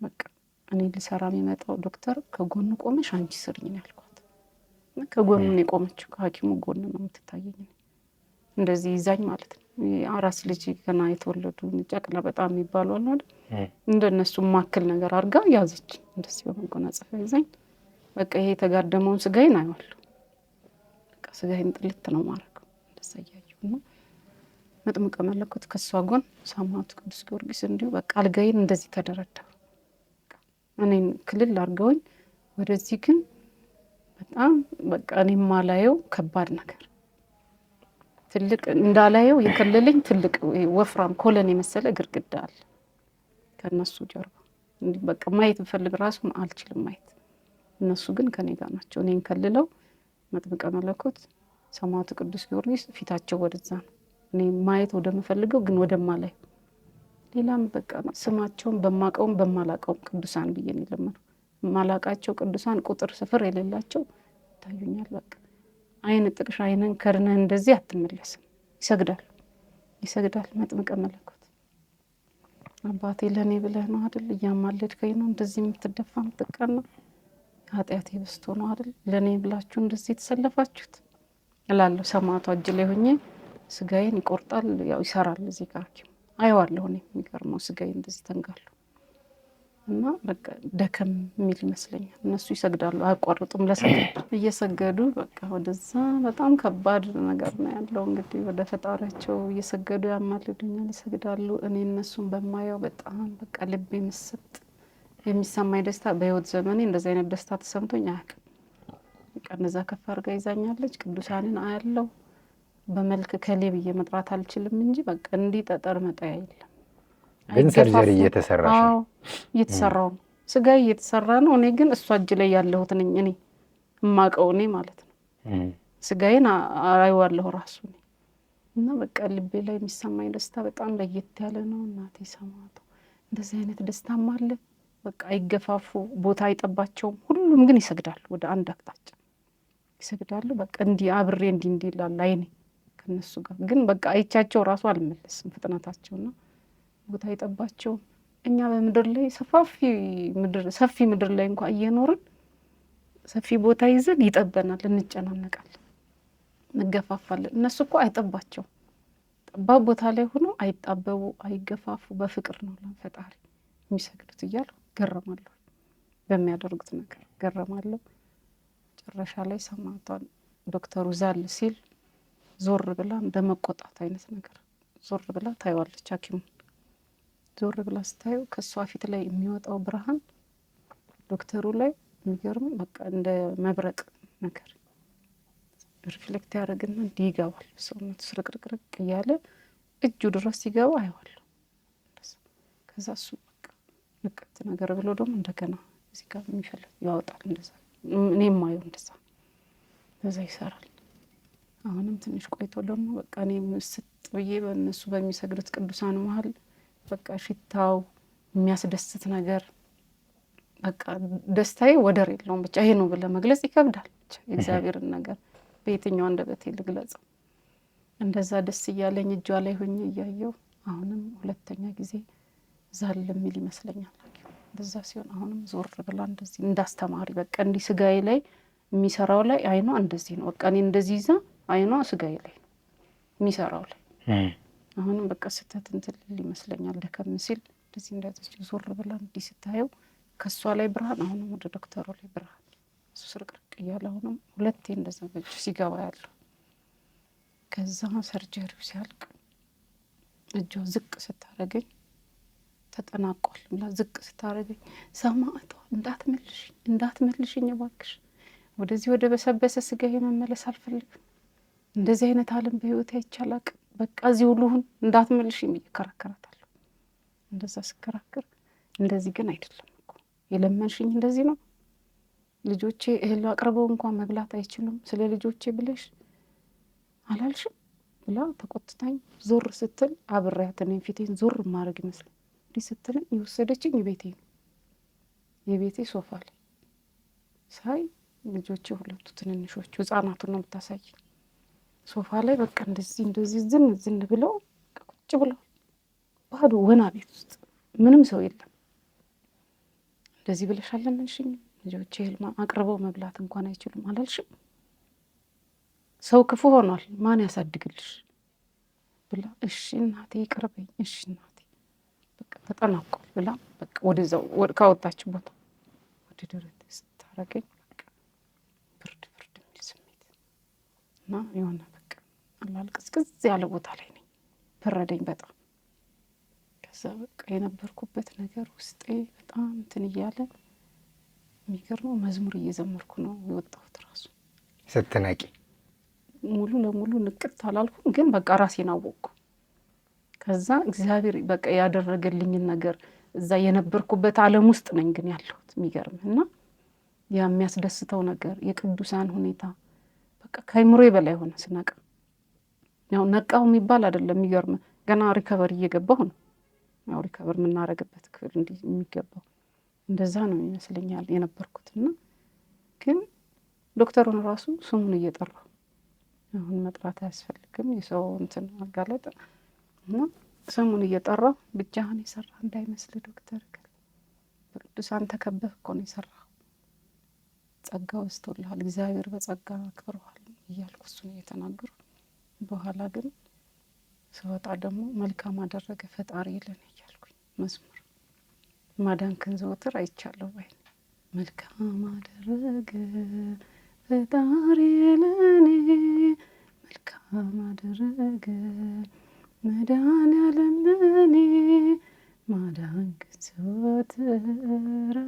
በቃ እኔ ልሰራ የሚመጣው ዶክተር ከጎኑ ቆመሽ አንቺ ስሪኝ ነው ያልኳት። ከጎኑ ነው የቆመችው፣ ከሐኪሙ ጎን ነው የምትታየኝ። እንደዚህ ይዛኝ ማለት ነው። አራስ ልጅ ገና የተወለዱ ጨቅላ በጣም የሚባሉ አሉ አይደል? እንደነሱ ማክል ነገር አድርጋ ያዘች። እንደዚህ በመጎናጸፊያ ይዛኝ በቃ ይሄ የተጋደመውን ስጋዬን አየዋለሁ። በቃ ስጋዬን ጥልት ነው ማረገው። እንደዛ እያየሁና መጥምቀ መለኮት ከሷ ጎን ሰማዕቱ ቅዱስ ጊዮርጊስ እንዲሁ በቃ አልጋዬን እንደዚህ ተደረደሩ። እኔን ክልል አድርገውኝ ወደዚህ ግን በጣም በቃ እኔ ማላየው ከባድ ነገር ትልቅ እንዳላየው የከለለኝ ትልቅ ወፍራም ኮለን የመሰለ ግድግዳ አለ ከነሱ ጀርባ። እንዲህ በቃ ማየት ብፈልግ ራሱ አልችልም ማየት። እነሱ ግን ከኔ ጋር ናቸው። እኔን ከልለው መጥምቀ መለኮት ሰማዕቱ ቅዱስ ጊዮርጊስ ፊታቸው ወደዛ ነው። እኔ ማየት ወደምፈልገው ግን ወደማላየው ሌላም በቃ ስማቸውን በማቀውም በማላቀውም ቅዱሳን ብዬ ነው የለመነው። ማላቃቸው ቅዱሳን ቁጥር ስፍር የሌላቸው ታዩኛል። በቃ አይን ጥቅሽ አይነን ከርነህ እንደዚህ አትመለስም። ይሰግዳል መጥምቀ መለኮት። አባቴ ለኔ ብለህ ነው አይደል እያማለድከኝ ነው እንደዚህ የምትደፋ የምትቀና ኃጢአቴ በዝቶ ነው አይደል ለኔ ብላችሁ እንደዚህ የተሰለፋችሁት እላለሁ። ሰማዕቷ እጅ ላይ ሆኜ ስጋዬን ይቆርጣል፣ ያው ይሰራል እዚህ ጋር ሐኪም አየዋለሁ። እኔ የሚገርመው ስጋዬ እንደዚህ ተንጋለሁ እና በቃ ደከም የሚል ይመስለኛል። እነሱ ይሰግዳሉ አያቋርጡም። ለሰገዱ እየሰገዱ በቃ ወደዛ በጣም ከባድ ነገር ነው ያለው። እንግዲህ ወደ ፈጣሪያቸው እየሰገዱ ያማልዱኛል፣ ይሰግዳሉ። እኔ እነሱን በማየው በጣም በቃ ልቤ ምስጥ የሚሰማኝ ደስታ በህይወት ዘመኔ እንደዚህ አይነት ደስታ ተሰምቶኝ አያውቅም። በቃ እነዛ ከፍ አድርጋ ይዛኛለች። ቅዱሳንን አያለው። በመልክ ከሌ ብዬ መጥራት አልችልም እንጂ በቃ እንዲህ ጠጠር መጣያ የለም። ግን ሰርጀሪ እየተሰራሽ ነው? እየተሰራው ነው። ስጋዬ እየተሰራ ነው። እኔ ግን እሷ እጅ ላይ ያለሁት ነኝ። እኔ እማቀው እኔ ማለት ነው። ስጋዬን አየዋለሁ ራሱ እኔ እና በቃ ልቤ ላይ የሚሰማኝ ደስታ በጣም ለየት ያለ ነው። እናቴ ሰማዕቷ እንደዚህ አይነት ደስታም አለ። በቃ አይገፋፉ፣ ቦታ አይጠባቸውም። ሁሉም ግን ይሰግዳሉ፣ ወደ አንድ አቅጣጫ ይሰግዳሉ። በቃ እንዲህ አብሬ እንዲህ ይላል አይኔ ከነሱ ጋር ግን በቃ አይቻቸው ራሱ አልመለስም ፍጥነታቸውና ቦታ አይጠባቸውም። እኛ በምድር ላይ ሰፊ ምድር ላይ እንኳን እየኖርን ሰፊ ቦታ ይዘን ይጠበናል፣ እንጨናነቃለን፣ እንገፋፋለን። እነሱ እኮ አይጠባቸው፣ ጠባብ ቦታ ላይ ሆኖ አይጣበቡ፣ አይገፋፉ፣ በፍቅር ነው ለፈጣሪ የሚሰግዱት እያሉ ገረማለሁ። በሚያደርጉት ነገር ገረማለሁ። መጨረሻ ላይ ሰማዕቷን ዶክተሩ ዛል ሲል ዞር ብላ እንደመቆጣት አይነት ነገር ዞር ብላ ታየዋለች። ሐኪሙ ዞር ብላ ስታየው ከሷ ፊት ላይ የሚወጣው ብርሃን ዶክተሩ ላይ የሚገርም በቃ እንደ መብረቅ ነገር ሪፍሌክት ያደርግና እንዲህ ይገባል። ሰውነቱ ስርቅርቅርቅ እያለ እጁ ድረስ ሲገባ አየዋለሁ። ከዛ እሱ በቃ ንቀት ነገር ብሎ ደግሞ እንደገና እዚህ ጋር የሚፈልግ ያወጣል። እንደዛ እኔም ማየው እንደዛ ይሰራል። አሁንም ትንሽ ቆይቶ ደግሞ በቃ እኔ ምስጥ ብዬ በእነሱ በሚሰግዱት ቅዱሳን መሀል በቃ ሽታው የሚያስደስት ነገር በቃ ደስታዬ ወደር የለውም። ብቻ ይሄ ነው ብለህ መግለጽ ይከብዳል። እግዚአብሔርን ነገር በየትኛው አንደበቴ ልግለጸው? እንደዛ ደስ እያለኝ እጇ ላይ ሆኜ እያየው አሁንም ሁለተኛ ጊዜ ዛል የሚል ይመስለኛል። እንደዛ ሲሆን አሁንም ዞር ብላ እንደዚህ እንዳስተማሪ በቃ እንዲህ ስጋዬ ላይ የሚሰራው ላይ አይኗ እንደዚህ ነው። በቃ እኔ እንደዚህ ይዛ አይኗ ስጋዬ ላይ ነው የሚሰራው ላይ አሁንም በቃ ስተት እንትን ይመስለኛል። ደከም ሲል እንደዚህ እንዳይተች ዞር ብላ እንዲህ ስታየው ከሷ ላይ ብርሃን፣ አሁንም ወደ ዶክተሩ ላይ ብርሃን፣ እሱ ስርቅርቅ እያለ አሁንም ሁለቴ እንደዛ በእጁ ሲገባ ያለው። ከዛ ሰርጀሪው ሲያልቅ እጇ ዝቅ ስታረገኝ ተጠናቋል ብላ ዝቅ ስታረገኝ ሰማዕቷ እንዳትመልሽኝ እባክሽ፣ ወደዚህ ወደ በሰበሰ ስጋዬ መመለስ አልፈልግም። እንደዚህ አይነት ዓለም በህይወት አይቻላቅ። በቃ እዚህ ሁሉን እንዳትመልሽኝ እከራከራታለሁ። እንደዛ ስከራከር እንደዚህ ግን አይደለም እኮ የለመንሽኝ እንደዚህ ነው። ልጆቼ እህል አቅርበው እንኳን መብላት አይችሉም። ስለ ልጆቼ ብለሽ አላልሽም ብላ ተቆጥታኝ ዞር ስትል አብሬያት እኔን ፊቴን ዞር ማድረግ ይመስል እንዲህ ስትለኝ የወሰደችኝ የቤቴ ሶፋ ላይ ሳይ ልጆቼ ሁለቱ ትንንሾቹ ህጻናቱን ነው የምታሳይ። ሶፋ ላይ በቃ እንደዚህ ዝን ብለው ቁጭ ብለው ባዶ ወና ቤት ውስጥ ምንም ሰው የለም። እንደዚህ ብለሽ አልለመንሽኝም? ልጆቼ ህልም አቅርበው መብላት እንኳን አይችሉም አላልሽም? ሰው ክፉ ሆኗል፣ ማን ያሳድግልሽ ብላ እሺ እናቴ ይቅርበኝ፣ እሺ እናቴ በቃ ተጠናቋል ብላ በቃ ወደዛው ካወጣች ቦታ ወደ ደረቴ ስታረገኝ በቃ ብርድ እንዲህ ስሜት እና የሆነ በቃ አላልቅስቅዝ ያለ ቦታ ላይ ነኝ። ፈረደኝ በጣም። ከዛ በቃ የነበርኩበት ነገር ውስጤ በጣም እንትን እያለ የሚገርመው መዝሙር እየዘመርኩ ነው የወጣሁት። ራሱ ስትነቂ ሙሉ ለሙሉ ንቅት አላልኩም፣ ግን በቃ ራሴን አወቅኩ። ከዛ እግዚአብሔር በቃ ያደረገልኝን ነገር እዛ የነበርኩበት ዓለም ውስጥ ነኝ ግን ያለሁት የሚገርም እና ያ የሚያስደስተው ነገር የቅዱሳን ሁኔታ በቃ ከአይምሮዬ በላይ ሆነ ስነቃ። ያው ነቃው የሚባል አይደለም የሚገርም ገና ሪከቨር እየገባሁ ነው። ያው ሪከቨር የምናረግበት ክፍል እንዲህ የሚገባው እንደዛ ነው ይመስለኛል የነበርኩትና ግን ዶክተሩን ራሱ ስሙን እየጠራሁ አሁን መጥራት አያስፈልግም የሰው እንትን ማጋለጥ እና ስሙን እየጠራሁ ብቻህን የሰራ እንዳይመስል ዶክተር በቅዱሳን ተከበህ እኮ ነው የሰራው፣ ጸጋ ወስቶልሃል፣ እግዚአብሔር በጸጋ አክብሮሃል እያልኩ እሱን እየተናገሩ በኋላ ግን ስወጣ ደግሞ መልካም አደረገ ፈጣሪ ለኔ እያልኩኝ መዝሙር ማዳንክን ዘወትር አይቻለሁ ባይ መልካም አደረገ ፈጣሪ ለኔ መልካም አደረገ መድኃኔዓለም ለኔ ማዳንክን ዘወትር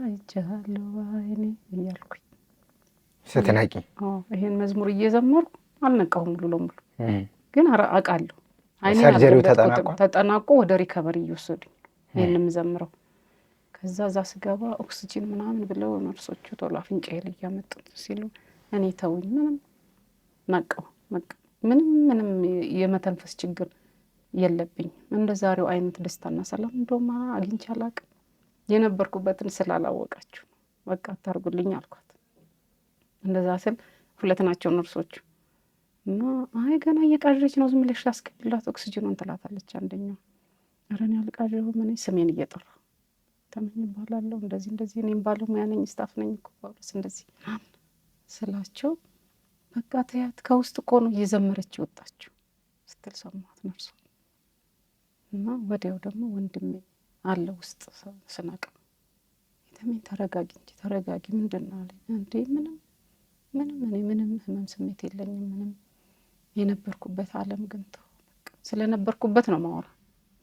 አይቻለሁ ባይኔ እያልኩኝ ስትነቂ ይሄን መዝሙር እየዘመርኩ አልነቃሁም ሙሉ ለሙሉ ግን አውቃለሁ። ሰርጀሪው ተጠናቆ ወደ ሪከቨሪ እየወሰዱኝ ይሄን የምዘምረው። ከዛ እዛ ስገባ ኦክሲጂን ምናምን ብለው ነርሶቹ ቶሎ አፍንጫዬ ላይ እያመጡት ሲሉ እኔ ተውኝ፣ ምንም ነቃው። ምንም የመተንፈስ ችግር የለብኝም። እንደ ዛሬው አይነት ደስታና ሰላም እንደውም አግኝቼ አላውቅም። የነበርኩበትን ስላላወቃችሁ በቃ አታርጉልኝ አልኳት። እንደዛ ስል ሁለት ናቸው ነርሶቹ እና አይ ገና እየቃዠች ነው ዝም ብለሽ አስገቢላት ኦክሲጅኑን ትላታለች አንደኛው። ኧረ እኔ አልቃዠሁም፣ እኔ ስሜን እየጠራሁ ተመኝ እባላለሁ እንደዚህ እኔም ባለሙያ ነኝ ስታፍ ነኝ እኮ ጳውሎስ እንደዚህ ስላቸው በቃ ተያት ከውስጥ እኮ ነው እየዘመረች ወጣችው ስትል ሰማት ነርሱ። እና ወዲያው ደግሞ ወንድሜ አለ ውስጥ ስናቀ የተመኝ ተረጋጊ ምንድን ነው አለኝ። እንዴ ምንም እኔ ምንም ህመም ስሜት የለኝም፣ ምንም የነበርኩበት ዓለም ግን ተው በቃ ስለነበርኩበት ነው ማወራ።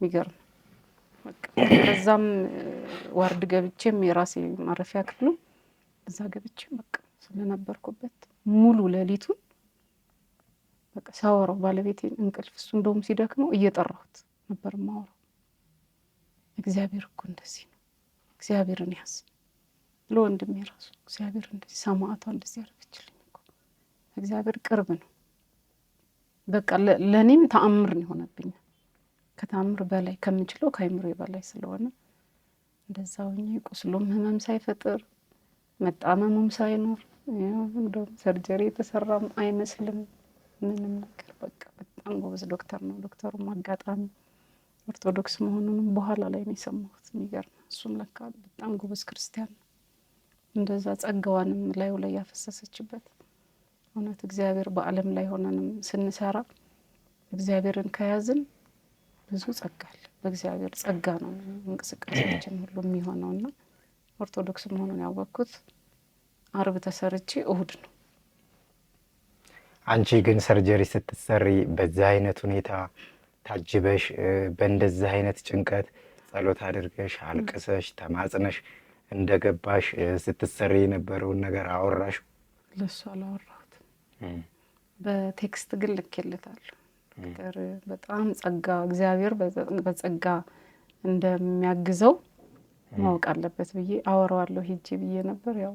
የሚገርም በቃ ከዛም ዋርድ ገብቼም የራሴ ማረፊያ ክፍሉ እዛ ገብቼም በቃ ስለነበርኩበት ሙሉ ሌሊቱን በቃ ሳወራው ባለቤቴን እንቅልፍ እሱ እንደውም ሲደክመው እየጠራሁት ነበር ማወራው። እግዚአብሔር እኮ እንደዚህ ነው፣ እግዚአብሔርን ያዝ ለወንድሜ ራሱ እግዚአብሔር እንደዚህ ሰማዕቷ እንደዚህ ያደረገችልኝ እኮ እግዚአብሔር ቅርብ ነው። በቃ ለኔም ተአምር ነው የሆነብኝ። ከተአምር በላይ ከምችለው ከአይምሮዬ በላይ ስለሆነ እንደዛው ቁስሉም ህመም ሳይፈጥር መጣመሙም ሳይኖር እንደውም ሰርጀሪ የተሰራም አይመስልም ምንም ነገር። በቃ በጣም ጎበዝ ዶክተር ነው። ዶክተሩም አጋጣሚ ኦርቶዶክስ መሆኑንም በኋላ ላይ ነው የሰማሁት። የሚገርም እሱም ለካ በጣም ጎበዝ ክርስቲያን ነው። እንደዛ ጸጋዋንም ላዩ ላይ ያፈሰሰችበት እውነት እግዚአብሔር በዓለም ላይ ሆነንም ስንሰራ እግዚአብሔርን ከያዝን ብዙ ጸጋ አለ። በእግዚአብሔር ጸጋ ነው እንቅስቃሴያችን ሁሉ የሚሆነውና ኦርቶዶክስ መሆኑን ያወቅኩት አርብ ተሰርቼ እሁድ ነው። አንቺ ግን ሰርጀሪ ስትሰሪ በዛ አይነት ሁኔታ ታጅበሽ በእንደዛ አይነት ጭንቀት ጸሎት አድርገሽ አልቅሰሽ ተማጽነሽ እንደገባሽ ስትሰሪ የነበረውን ነገር አወራሽ? ለሱ አላወራሁትም። በቴክስት ግን ልኬለታለሁ። ዶክተር በጣም ጸጋ እግዚአብሔር በጸጋ እንደሚያግዘው ማወቅ አለበት ብዬ አወራዋለሁ ሂጄ ብዬ ነበር። ያው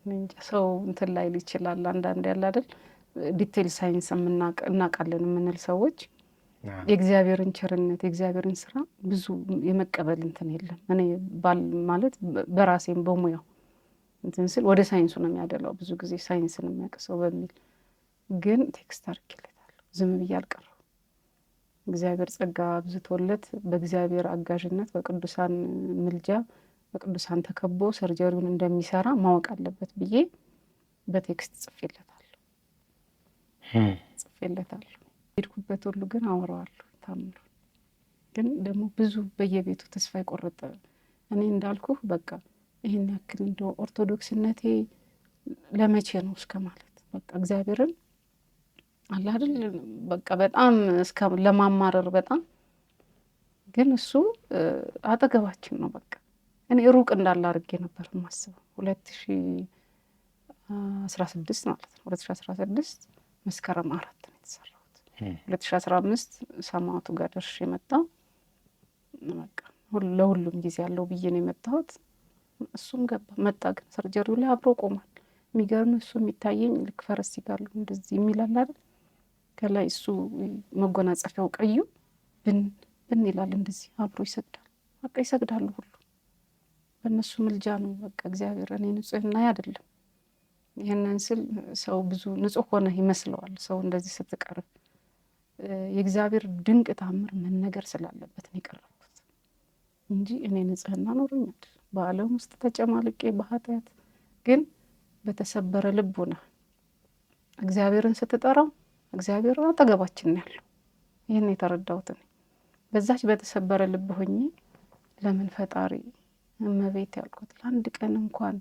እንጃ ሰው እንትን ላይ ይችላል አንዳንድ ያለ አይደል ዲቴል ሳይንስ እናውቃለን የምንል ሰዎች የእግዚአብሔርን ቸርነት የእግዚአብሔርን ስራ ብዙ የመቀበል እንትን የለም። እኔ ማለት በራሴም በሙያው እንትን ስል ወደ ሳይንሱ ነው የሚያደላው ብዙ ጊዜ ሳይንስን የሚያቀሰው በሚል ግን ቴክስት አድርጌለታለሁ። ዝም ብዬ አልቀረው። እግዚአብሔር ጸጋ አብዝቶለት በእግዚአብሔር አጋዥነት በቅዱሳን ምልጃ በቅዱሳን ተከቦ ሰርጀሪውን እንደሚሰራ ማወቅ አለበት ብዬ በቴክስት ጽፌለታለሁ። ሄድኩበት ሁሉ ግን አወራዋለሁ ታምሩ። ግን ደግሞ ብዙ በየቤቱ ተስፋ የቆረጠ እኔ እንዳልኩ በቃ ይህን ያክል እንደ ኦርቶዶክስነቴ ለመቼ ነው እስከ ማለት በቃ እግዚአብሔርን አለ አይደል በቃ በጣም እስከ ለማማረር በጣም ግን እሱ አጠገባችን ነው። በቃ እኔ ሩቅ እንዳለ አድርጌ ነበር የማስበው። 2016 ማለት ነው 2016 መስከረም 4 ነው የተሰራሁት። 2015 ሰማዕቱ ጋር ደርሼ መጣሁ። በቃ ለሁሉም ጊዜ ያለው ብዬ ነው የመጣሁት። እሱም ገባ መጣ። ግን ሰርጀሪው ላይ አብሮ ቆሟል። የሚገርም እሱ የሚታየኝ ልክ ፈረስ ሲጋሉ እንደዚህ የሚላል አይደል ከላይ እሱ መጎናጸፊያው ቀዩ ብን ይላል እንደዚህ አብሮ ይሰግዳል። በቃ ይሰግዳሉ ሁሉ በእነሱ ምልጃ ነው። በቃ እግዚአብሔር እኔ ንጹሕና አይደለም ይህንን ስል ሰው ብዙ ንጹሕ ሆነ ይመስለዋል። ሰው እንደዚህ ስትቀርብ የእግዚአብሔር ድንቅ ታምር መነገር ስላለበት ነው የቀረብኩት እንጂ እኔ ንጽሕና ኖሮኛል በዓለም ውስጥ ተጨማልቄ በኃጢአት ግን በተሰበረ ልብ ሆነ እግዚአብሔርን ስትጠራው እግዚአብሔር አጠገባችን ነው ያለው። ይህን የተረዳሁት እኔ በዛች በተሰበረ ልብ ሆኜ ለምን ፈጣሪ እመቤት ያልኩት ለአንድ ቀን እንኳን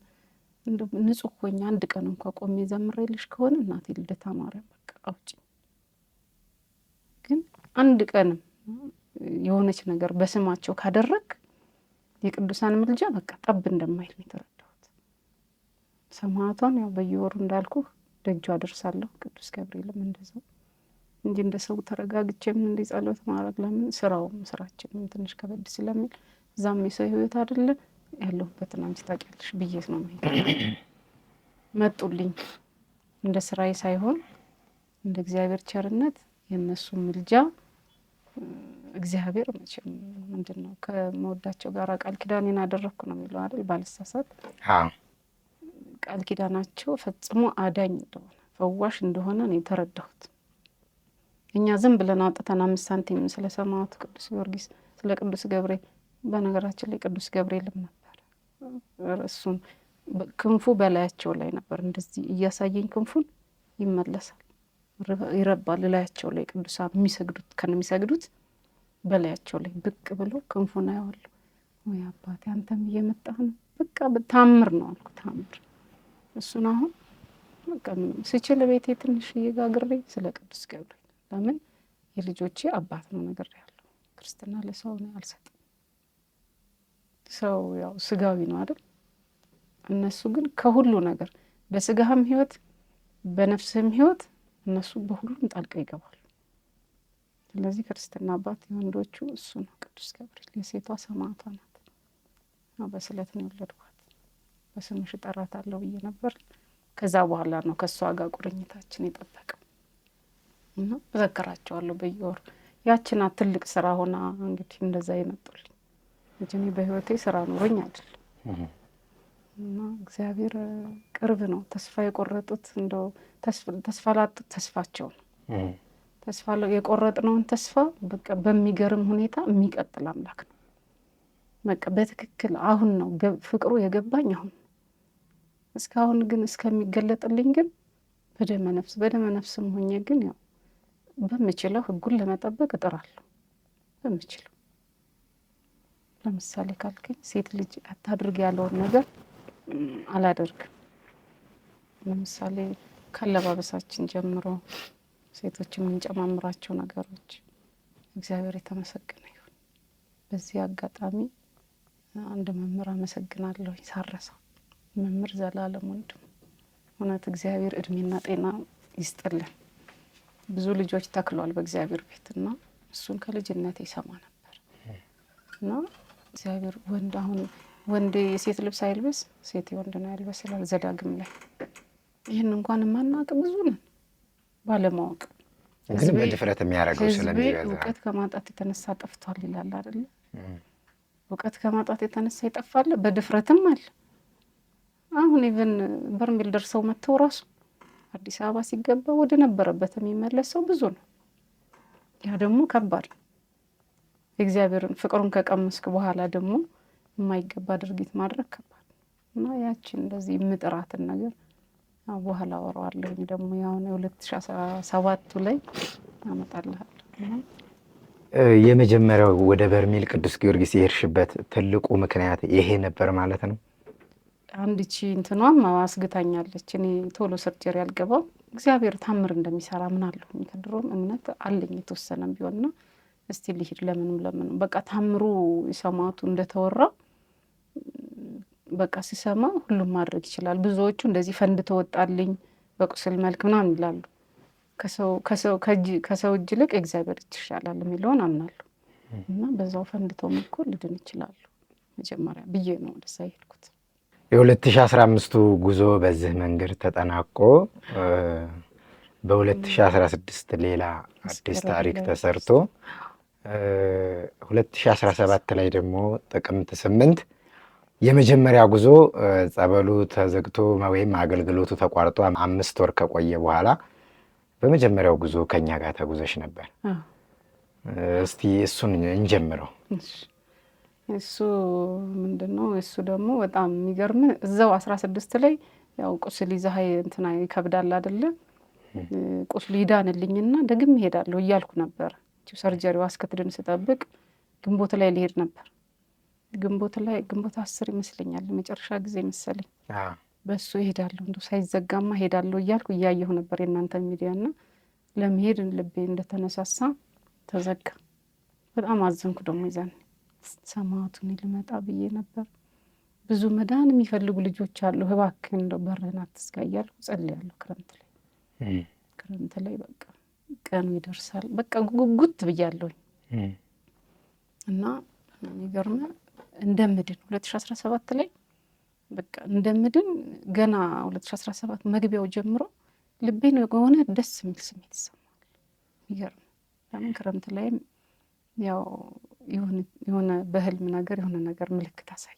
ንጹሕ ሆኜ አንድ ቀን እንኳን ቆሜ ዘምሬልሽ ከሆነ እናቴ ልደታ ማርያም በቃ አውጪ። ግን አንድ ቀንም የሆነች ነገር በስማቸው ካደረግ የቅዱሳን ምልጃ በቃ ጠብ እንደማይል ነው የተረዳሁት። ሰማዕቷን ያው በየወሩ እንዳልኩ ደጇ አደርሳለሁ። ቅዱስ ገብርኤልም እንደዛው እንጂ እንደ ሰው ተረጋግቼም እንደ ጸሎት ማድረግ ለምን ስራችንም ትንሽ ከበድ ስለሚል እዛም የሰው ህይወት አይደለ ያለሁበትን አንቺ ታውቂያለሽ ብዬሽ ነው መጡልኝ። እንደ ስራዬ ሳይሆን እንደ እግዚአብሔር ቸርነት የነሱ ምልጃ እግዚአብሔር መቼም ምንድነው ከመወዳቸው ጋር ቃል ኪዳኔን አደረኩ ነው የሚለው አይደል ባልሳሳት። ቃል ኪዳናቸው ፈጽሞ አዳኝ እንደሆነ ፈዋሽ እንደሆነ ነው የተረዳሁት። እኛ ዝም ብለን አውጥተን 5 ሳንቲም ስለ ሰማዕቱ ቅዱስ ጊዮርጊስ ስለ ቅዱስ ገብርኤል በነገራችን ላይ ቅዱስ ገብርኤልም ነበር እሱም ክንፉ በላያቸው ላይ ነበር እንደዚህ እያሳየኝ ክንፉን ይመለሳል ይረባል ላያቸው ላይ ቅዱሳን የሚሰግዱት ከነሚሰግዱት በላያቸው ላይ ብቅ ብሎ ክንፉን አያዋለሁ። ወይ አባቴ አንተም እየመጣህ ነው። በቃ በታምር ነው አልኩ ታምር። እሱን አሁን በቃ ስችል ቤቴ ትንሽ እየጋግሬ ስለ ቅዱስ ገብርኤል ለምን የልጆቼ አባት ነው ነገር ያለው ክርስትና ለሰው ነው አልሰጥም። ሰው ያው ስጋዊ ነው አይደል? እነሱ ግን ከሁሉ ነገር በስጋህም ህይወት በነፍስህም ህይወት እነሱ በሁሉም ጣልቃ ይገባሉ። ስለዚህ ክርስትና አባት የወንዶቹ እሱ ነው ቅዱስ ገብርኤል። የሴቷ ሰማዕቷ ናት። በስለት ነው የወለድኳት። በስምሽ እጠራታለሁ ብዬ ነበር። ከዛ በኋላ ነው ከሷ ጋር ቁርኝታችን የጠበቀው እና እዘክራቸዋለሁ በየወሩ። ያችን ትልቅ ስራ ሆና እንግዲህ እንደዛ ይመጡልኝ እንጂ እኔ በህይወቴ ስራ ኖሮኝ አይደል። እና እግዚአብሔር ቅርብ ነው። ተስፋ የቆረጡት እንደው ተስፋ ላጡት ተስፋቸው ነው። ተስፋ የቆረጥነውን ተስፋ በቃ በሚገርም ሁኔታ የሚቀጥል አምላክ ነው። በቃ በትክክል አሁን ነው ፍቅሩ የገባኝ አሁን። እስካሁን ግን እስከሚገለጥልኝ ግን በደመ ነፍስም ሆኜ ግን ያው በምችለው ህጉን ለመጠበቅ እጥራለሁ። በምችለው ለምሳሌ ካልከኝ ሴት ልጅ አታድርግ ያለውን ነገር አላደርግም። ለምሳሌ ካለባበሳችን ጀምሮ ሴቶች የምንጨማምራቸው ነገሮች እግዚአብሔር የተመሰገነ ይሁን። በዚህ አጋጣሚ አንድ መምህር አመሰግናለሁ ሳረሳው መምህር ዘላለም ወንድሙ። እውነት እግዚአብሔር እድሜና ጤና ይስጥልን። ብዙ ልጆች ተክሏል በእግዚአብሔር ቤትና እሱን ከልጅነቴ ይሰማ ነበር እና እግዚአብሔር ወንድ የሴት ልብስ አይልበስ ሴት የወንድ ነው ያልበስ ይላል ዘዳግም ላይ። ይህን እንኳን የማናውቅ ብዙ ነን ባለማወቅ። ግን በድፍረት የሚያደርገው ስለሚበዛ እውቀት ከማጣት የተነሳ ጠፍቷል ይላል አይደል? እውቀት ከማጣት የተነሳ ይጠፋል፣ በድፍረትም አለ። አሁን ኢቭን በርሜል ደርሰው መተው ራሱ አዲስ አበባ ሲገባ ወደ ነበረበት የሚመለሰው ብዙ ነው። ያ ደግሞ ከባድ ነው። እግዚአብሔርን ፍቅሩን ከቀመስክ በኋላ ደግሞ የማይገባ ድርጊት ማድረግ ከባድ እና ያችን እንደዚህ ምጥራትን ነገር በኋላ አወራዋለሁ። ደግሞ ያሁን 2017 ላይ አመጣልሃለሁ። የመጀመሪያው ወደ በርሜል ቅዱስ ጊዮርጊስ የሄድሽበት ትልቁ ምክንያት ይሄ ነበር ማለት ነው? አንድቺ እንትኗም አስግታኛለች። እኔ ቶሎ ሰርጀሪ አልገባም። እግዚአብሔር ታምር እንደሚሰራ ምን አለሁ ከድሮም እምነት አለኝ የተወሰነም ቢሆንና እስቲ ልሂድ ለምንም በቃ ታምሩ የሰማቱ እንደተወራ በቃ ሲሰማ ሁሉም ማድረግ ይችላል። ብዙዎቹ እንደዚህ ፈንድቶ ወጣልኝ በቁስል መልክ ምናምን ይላሉ። ከሰው እጅ ይልቅ እግዚአብሔር እጅ ይሻላል የሚለውን አምናለሁ እና በዛው ፈንድቶም እኮ ልድን ይችላሉ መጀመሪያ ብዬ ነው ወደዛ ሄድኩት። የ2015ቱ ጉዞ በዚህ መንገድ ተጠናቆ በ2016 ሌላ አዲስ ታሪክ ተሰርቶ 2017 ላይ ደግሞ ጥቅምት 8 የመጀመሪያ ጉዞ ጸበሉ ተዘግቶ ወይም አገልግሎቱ ተቋርጦ 5 ወር ከቆየ በኋላ በመጀመሪያው ጉዞ ከኛ ጋር ተጉዘሽ ነበር። እስቲ እሱን እንጀምረው። እሱ ምንድነው? እሱ ደግሞ በጣም የሚገርም እዛው 16 ላይ ያው ቁስል ይዘህ እንትና ይከብዳል አይደለ? ቁስሉ ይዳንልኝና ደግም እሄዳለሁ እያልኩ ነበር። ሰርጀሪዋ እስክትድን ስጠብቅ ግንቦት ላይ ልሄድ ነበር። ግንቦት 10 ይመስለኛል መጨረሻ ጊዜ መሰለኝ። በሱ እሄዳለሁ እንደው ሳይዘጋማ እሄዳለሁ እያልኩ እያየሁ ነበር የእናንተ ሚዲያና ለመሄድ ልቤ እንደተነሳሳ ተዘጋ። በጣም አዘንኩ። ደግሞ ይዘን ሰማዕቱን ልመጣ ብዬ ነበር። ብዙ መዳን የሚፈልጉ ልጆች አሉ፣ እባክህ እንደው በርህን አትዝጋ እያልኩ ጸልያለሁ። ክረምት ላይ በቃ ቀኑ ይደርሳል በቃ ጉጉት ብያለሁኝ እና የሚገርምህ እንደምድን 2017 ላይ በቃ እንደምድን ገና 2017 መግቢያው ጀምሮ ልቤን የሆነ ደስ የሚል ስሜት ይሰማል። ይገርም ለምን ክረምት ላይም ያው የሆነ በህልም ነገር የሆነ ነገር ምልክት አሳይ።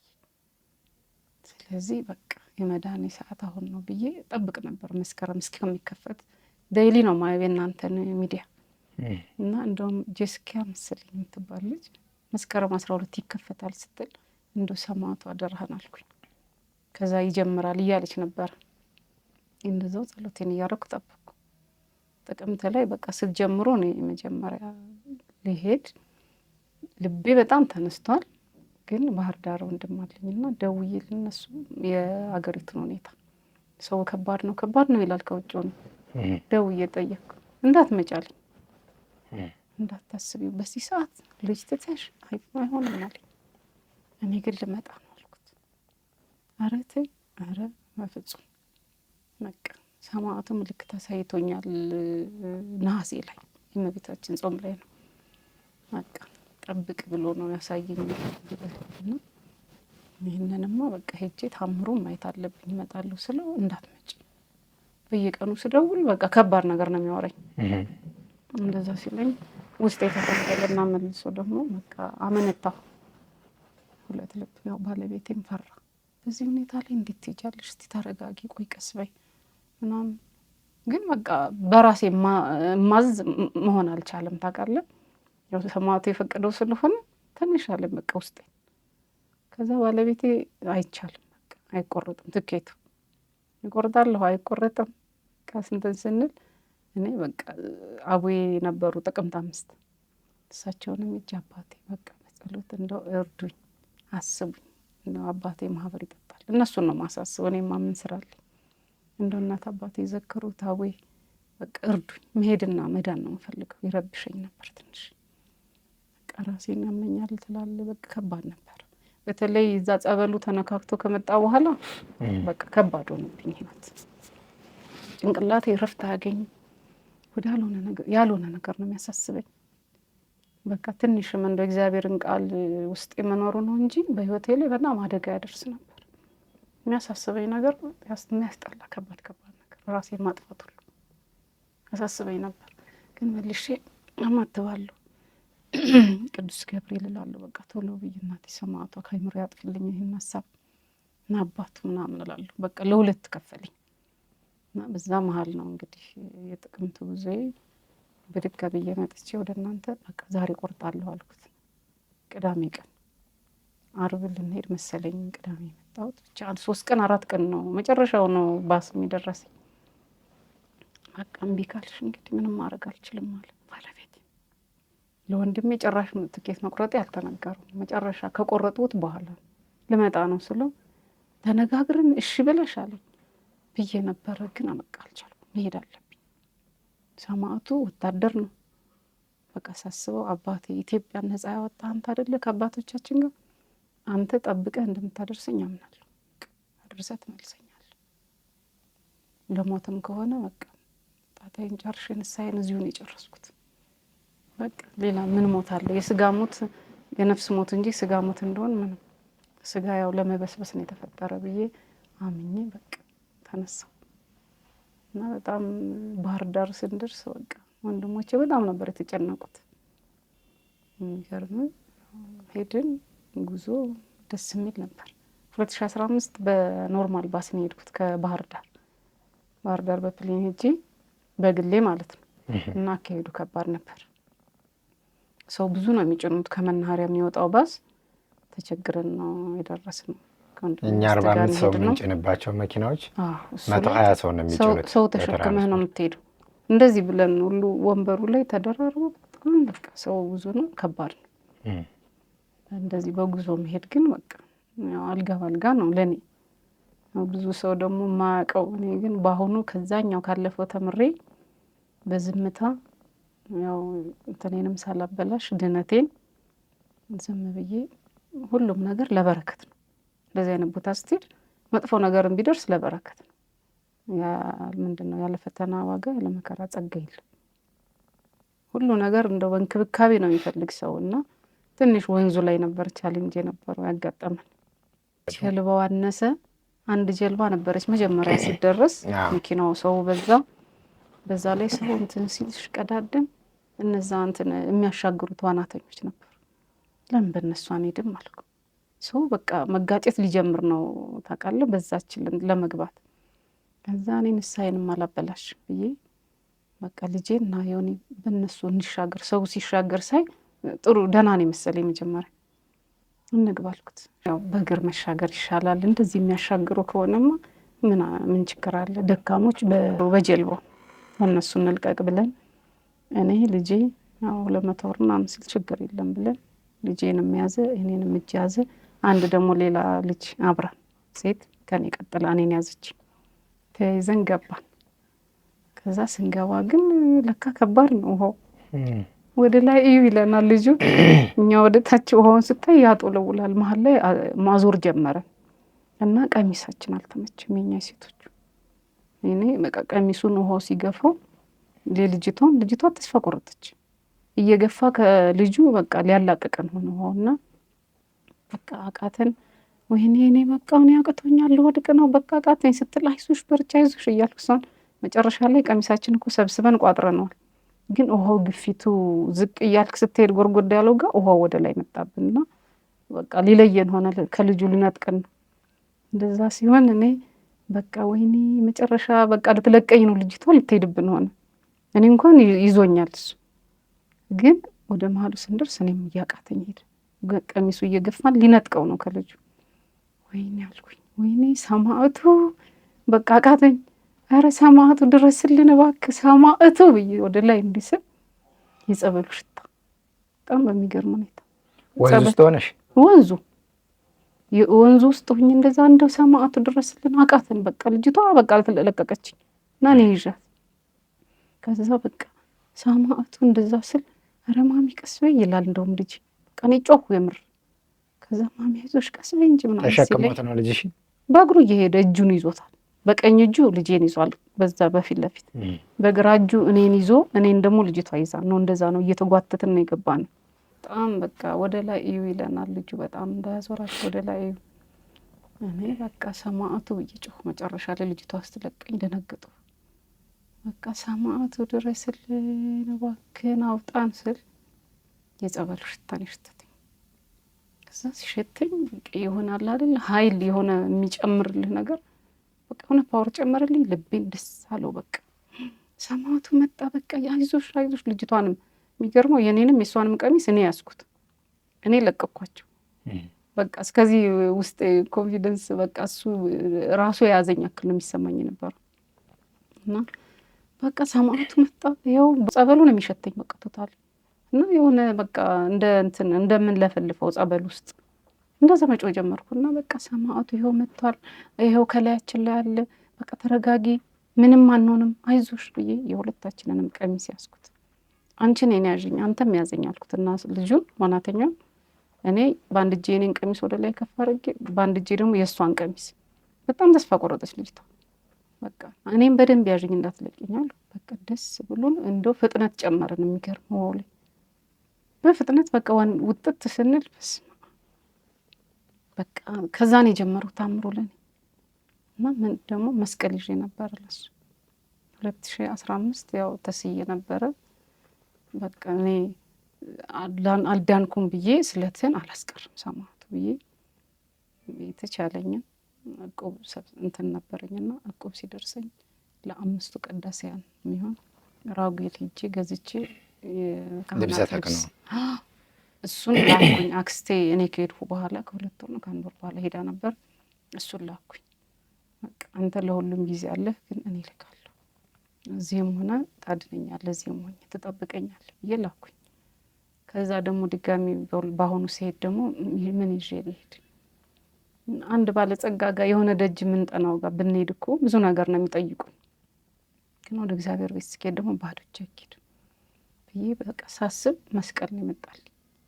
ስለዚህ በቃ የመዳኔ ሰዓት አሁን ነው ብዬ ጠብቅ ነበር። መስከረም እስከሚከፈት ዴይሊ ነው ማየው የእናንተን ሚዲያ እና እንደውም ጄስኪያ መሰለኝ የምትባል ልጅ መስከረም 12 ይከፈታል ስትል እንደው ሰማዕቱ አደረህን አልኩኝ። ከዛ ይጀምራል እያለች ነበር። እንደዛው ጸሎቴን እያደረኩ ጠበቅኩ። ጥቅምት ላይ በቃ ስትጀምሮ ነው መጀመሪያ ሊሄድ ልቤ በጣም ተነስቷል። ግን ባህር ዳር ወንድም አለኝና ደውዬ ለነሱ የአገሪቱን ሁኔታ ሰው ከባድ ነው ይላል ከውጭ ነው። ደውዬ ጠየቅኩ። እንዳትመጫልኝ እንዳታስቢው በዚህ ሰዓት ልጅ ትተሽ አይሆንም አለኝ። እኔ ግን ልመጣ ነው አልኩት። ኧረ ተይ ኧረ በፍጹም በቃ ሰማዕቱ ምልክት አሳይቶኛል። ነሐሴ ላይ የእመቤታችን ጾም ላይ ነው በቃ ጠብቅ ብሎ ነው ያሳየኝ። ይህንንማ በቃ ሄጄ ታምሩን ማየት አለብኝ እመጣለሁ ስለው እንዳትመጪ በየቀኑ ስደውል በቃ ከባድ ነገር ነው የሚያወራኝ። እንደዛ ሲለኝ ውስጥ የተፈጠረና መልሶ ደግሞ በቃ አመነታሁ። ሁለት ልብ ያው ባለቤቴም ፈራ። በዚህ ሁኔታ ላይ እንዴት ትሄጃለሽ? እስቲ ተረጋጊ፣ ቆይ ቀስ በይ ምናምን። ግን በቃ በራሴ ማዝ መሆን አልቻለም። ታውቃለህ ያው ሰማዕቱ የፈቀደው ስለሆነ ትንሽ አለ በቃ ውስጤ። ከዛ ባለቤቴ አይቻልም በቃ አይቆረጥም ትኬቱ። ይቆርጣለሁ አይቆረጥም ከስንትን ስንል እኔ በቃ አቡዬ ነበሩ ጥቅምት 5 እሳቸውንም እጅ አባቴ በቃ በጸሎት እንደው እርዱኝ አስቡኝ። እንደው አባቴ ማህበር ይጠጣል እነሱን ነው ማሳስበው። እኔ ማምን ስራለኝ እንደው እናት አባቴ የዘከሩት አቡዬ በቃ እርዱኝ መሄድና መዳን ነው የምፈልገው። ይረብሸኝ ነበር ትንሽ በቃ ራሴን ያመኛል ትላለህ። በቃ ከባድ ነበር። በተለይ እዛ ጸበሉ ተነካክቶ ከመጣ በኋላ በቃ ከባድ ሆነብኝ ህይወት። ጭንቅላቴ ረፍት አያገኝም። ወደ ያልሆነ ነገር ነው የሚያሳስበኝ። በቃ ትንሽም እንደ እግዚአብሔርን ቃል ውስጥ የመኖሩ ነው እንጂ በህይወቴ ላይ በጣም አደጋ ያደርስ ነበር። የሚያሳስበኝ ነገር የሚያስጠላ ከባድ ነገር ራሴን ማጥፋት ሁሉ ያሳስበኝ ነበር። ግን መልሼ አማትባለሁ ቅዱስ ገብርኤል እላለሁ። በቃ ቶሎ ብዬ እናቴ ሰማዕቷ ከአይምሮ ያጥፍልኝ ይህን ሀሳብ እና አባቱ ምናምን እላለሁ። በቃ ለሁለት ከፈለኝ እና በዛ መሀል ነው እንግዲህ የጥቅምት ጉዞዬ። ብድግ ብዬ መጥቼ ወደ እናንተ በቃ ዛሬ ቆርጣለሁ አልኩት። ቅዳሜ ቀን አርብ ልንሄድ መሰለኝ ቅዳሜ መጣሁት። ብቻ 3 ቀን 4 ቀን ነው መጨረሻው ነው ባስ የሚደረሰኝ። በቃ እምቢ ካልሽ እንግዲህ ምንም ማድረግ አልችልም ማለት ባለቤት። ለወንድሜ ጭራሽ ትኬት መቁረጤ አልተነገረውም። መጨረሻ ከቆረጡት በኋላ ልመጣ ነው ስለው ተነጋግረን እሺ ብለሽ አለኝ ብዬ ነበረ። ግን በቃ አልቻልኩም፣ መሄድ አለብኝ። ሰማዕቱ ወታደር ነው። በቃ ሳስበው አባቴ ኢትዮጵያን ነፃ ያወጣ አንተ አይደለ ከአባቶቻችን ጋር አንተ ጠብቀህ እንደምታደርሰኝ አምናለሁ። አድርሰህ ትመልሰኛለህ። ለሞትም ከሆነ በቃ ጣጣዬን ጨርሼ ንስሐዬን እዚሁ ነው የጨረስኩት። በቃ ሌላ ምን ሞት አለ? የስጋ ሞት የነፍስ ሞት እንጂ ስጋ ሞት እንደሆነ ምንም። ስጋ ያው ለመበስበስ ነው የተፈጠረ ብዬ አምኜ በቃ ተነሳሁ እና በጣም ባህር ዳር ስንደርስ በቃ ወንድሞቼ በጣም ነበር የተጨነቁት። የሚገርም ሄድን። ጉዞ ደስ የሚል ነበር። 2015 በኖርማል ባስ ነው የሄድኩት ከባህር ዳር። ባህር ዳር በፕሌን ሄጄ በግሌ ማለት ነው እና አካሄዱ ከባድ ነበር። ሰው ብዙ ነው የሚጭኑት። ከመናኸሪያ የሚወጣው ባስ ተቸግረን ነው የደረስነው። እኛ 45 ሰው የምንጭንባቸው መኪናዎች 120 ሰው ነው የሚጭኑት። ሰው ተሸክመህ ነው የምትሄደው። እንደዚህ ብለን ሁሉ ወንበሩ ላይ ተደራርቦ በጣም በቃ ሰው ብዙ ነው፣ ከባድ ነው። እንደዚህ በጉዞ መሄድ ግን በቃ ያው አልጋ ባልጋ ነው ለኔ። ብዙ ሰው ደግሞ ማያውቀው፣ እኔ ግን በአሁኑ ከዛኛው ካለፈው ተምሬ በዝምታ ያው እንትኔንም ሳላበላሽ ድነቴን ዝም ብዬ ሁሉም ነገር ለበረከት ነው። እንደዚህ አይነት ቦታ ስትሄድ መጥፎ ነገርም ቢደርስ ለበረከት ነው። ያ ምንድነው ያለ ፈተና ዋጋ ያለ መከራ ጸጋ የለም። ሁሉ ነገር እንደው በእንክብካቤ ነው የሚፈልግ ሰው እና ትንሽ ወንዙ ላይ ነበር ቻሌንጅ የነበረው ያጋጠመን። ጀልባው አነሰ። አንድ ጀልባ ነበረች መጀመሪያ ሲደረስ መኪናው ሰው በዛ ላይ ሰው እንትን ሲልሽ ቀዳደም እነዛ እንትን የሚያሻግሩት ዋናተኞች ነበሩ። ለምን በእነሱ አንሄድም አልኩ። ሰው በቃ መጋጨት ሊጀምር ነው ታውቃለህ፣ በዛችን ለመግባት። ከዛ እኔ ንስሐዬንም አላበላሽ ብዬ በቃ ልጄና የሆነ በእነሱ እንሻገር። ሰው ሲሻገር ሳይ ጥሩ ደህና ነው መሰለኝ መጀመሪያ እንግባ አልኩት። ያው በእግር መሻገር ይሻላል፣ እንደዚህ የሚያሻግሩ ከሆነማ ምን ችግር አለ? ደካሞች በጀልባው እነሱ እንልቀቅ ብለን እኔ ልጄ ያው 200 ብር ምናምን ሲል ችግር የለም ብለን ልጄንም ያዘ እኔንም እጅ ያዘ። አንድ ደግሞ ሌላ ልጅ አብራን ሴት ከኔ ቀጥላ እኔን ያዘች። ተይዘን ገባን። ከዛ ስንገባ ግን ለካ ከባድ ነው ውሃው። ወደ ላይ እዩ ይለናል ልጁ፣ እኛ ወደ ታች ውሃውን ስታይ ያጦለውላል። መሀል ላይ ማዞር ጀመረ እና ቀሚሳችን አልተመቸም የኛ ሴቶች። እኔ በቃ ቀሚሱን ውሃው ሲገፋው ልጅቷ ተስፋ ቆረጠች። እየገፋ ከልጁ በቃ ሊያላቅቀን ሆነ ውሃውና በቃ አቃተን። ወይኔ እኔ በቃ እኔ አቅቶኛል ልወድቅ ነው በቃ አቃተኝ ስትል አይዞሽ በርቻ አይዞሽ እያልኩ እሷን መጨረሻ ላይ ቀሚሳችን እኮ ሰብስበን ቋጥረነዋል። ግን ውሃው ግፊቱ ዝቅ እያልክ ስትሄድ ጎርጎዳ ያለው ጋር ውሃው ወደ ላይ መጣብንና በቃ ሊለየን ሆነ፣ ከልጁ ሊነጥቀን። እንደዛ ሲሆን እኔ በቃ ወይኔ መጨረሻ በቃ ልትለቀኝ ነው ልጅቷ፣ ልትሄድብን ሆነ። እኔ እንኳን ይዞኛል እሱ፣ ግን ወደ መሀሉ ስንደርስ እኔም እያቃተኝ ሄደ። ቀሚሱ እየገፋን ሊነጥቀው ነው ከልጁ። ወይኔ አልኩኝ፣ ወይኔ ሰማዕቱ በቃ አቃተኝ። ኧረ ሰማዕቱ ድረስልን እባክህ ሰማዕቱ ብዬ ወደ ላይ እንዲስል የጸበሉ ሽታ በጣም በሚገርም ሁኔታ ወንዙ ውስጥ ሆነሽ ወንዙ ውስጥ ሆኜ እንደዛ እንደው ሰማዕቱ ድረስልን አቃተን። በቃ ልጅቷ በቃ አልተለቀቀችኝ እና እኔ ይዣት ከዛ በቃ ሰማዕቱ እንደዛ ስል ኧረ ማሚ ቀስ በይ ይላል እንደውም ልጅ። በቃ እኔ ጮኩ የምር። ከዛ ማሚ አይዞሽ ቀስ በይ እንጂ ምናምን ሲለኝ ተሸክሞት ነው ልጅሽ በእግሩ እየሄደ እጁን ይዞታል። በቀኝ እጁ ልጄን ይዟል በዛ በፊት ለፊት፣ በግራ እጁ እኔን ይዞ እኔን ደግሞ ልጅቷ ይዛ ነው። እንደዛ ነው እየተጓተትን ነው የገባነው። በጣም በቃ ወደ ላይ እዩ ይለናል ልጁ። በጣም እንዳያዞራቸው ወደ ላይ እዩ። እኔ በቃ ሰማዕቱ ብዬ ጮህ። መጨረሻ ላይ ልጅቷ ስትለቀኝ ደነገጡ። በቃ ሰማዕቱ ድረስልን እባክህን አውጣን ስል የጸበሉ ሽታን የሸተተኝ። ከዛ ሲሸተኝ ይሆናል አይደል ኃይል የሆነ የሚጨምርልህ ነገር በቃ የሆነ ፓወር ጨመረልኝ። ልቤን ደስ አለው። በቃ ሰማዕቱ መጣ። በቃ አይዞሽ አይዞሽ። ልጅቷንም የሚገርመው የኔንም የሷንም ቀሚስ እኔ ያዝኩት፣ እኔ ለቀኳቸው። በቃ እስከዚህ ውስጥ ኮንፊደንስ በቃ እሱ ራሱ የያዘኝ ያክል ነው የሚሰማኝ ነበረው። እና በቃ ሰማዕቱ መጣ። ይኸው ጸበሉ ነው የሚሸተኝ በቃ ቶታል። እና የሆነ በቃ እንደምንለፈልፈው ጸበል ውስጥ እንደዛ መጮህ ጀመርኩና በቃ ሰማዕቱ ይኸው መጥቷል፣ ይኸው ከላያችን ላይ አለ፣ በቃ ተረጋጊ፣ ምንም አንሆንም፣ አይዞሽ ብዬ የሁለታችንንም ቀሚስ ያዝኩት። አንቺ እኔን ያዥኝ አንተም ያዘኝ አልኩትና ልጁን ዋናተኛው እኔ በአንድ እጄ የኔን ቀሚስ ወደ ላይ ከፍ አድርጌ በአንድ እጄ ደግሞ የእሷን ቀሚስ። በጣም ተስፋ ቆረጠች ልጅቷ። በቃ እኔም በደንብ ያዥኝ እንዳትለቅኛል። በቃ ደስ ብሎን እንደው ፍጥነት ጨመርን። የሚገርመው ላይ በፍጥነት በቃ ውጥት ስንል በቃ ከዛን የጀመረው ታምሮ ለኔ እና ምን ደግሞ መስቀል ይዤ ነበር ለሱ 2015 ያው ተስዬ ነበረ። በቃ እኔ አልዳንኩም ብዬ ስለትን አላስቀርም ሰማዕቱ ብዬ የተቻለኝን እቁብ እንትን ነበረኝና እቁብ ሲደርሰኝ ለ5ቱ ቅዳሴያን የሚሆን ራጉኤል ሄጄ ገዝቼ ልብሰ ተክህኖ እሱን ላኩኝ። አክስቴ እኔ ከሄድኩ በኋላ ከ2 ወር ነው ከ1 ወር በኋላ ሄዳ ነበር። እሱን ላኩኝ። በቃ አንተ ለሁሉም ጊዜ አለህ፣ ግን እኔ ልካለሁ፣ እዚህም ሆነ ታድነኛለህ፣ እዚህም ሆነ ትጠብቀኛለህ ብዬ ላኩኝ። ከዛ ደግሞ ድጋሚ በአሁኑ ሲሄድ ደግሞ ምን ይዤ ልሄድ? አንድ ባለጸጋ ጋር የሆነ ደጅ የምንጠናው ጋር ብንሄድ እኮ ብዙ ነገር ነው የሚጠይቁን፣ ግን ወደ እግዚአብሔር ቤት ስኬድ ደግሞ ባዶ እጄ አልሄድም ብዬ በቃ ሳስብ መስቀል ነው ይመጣል።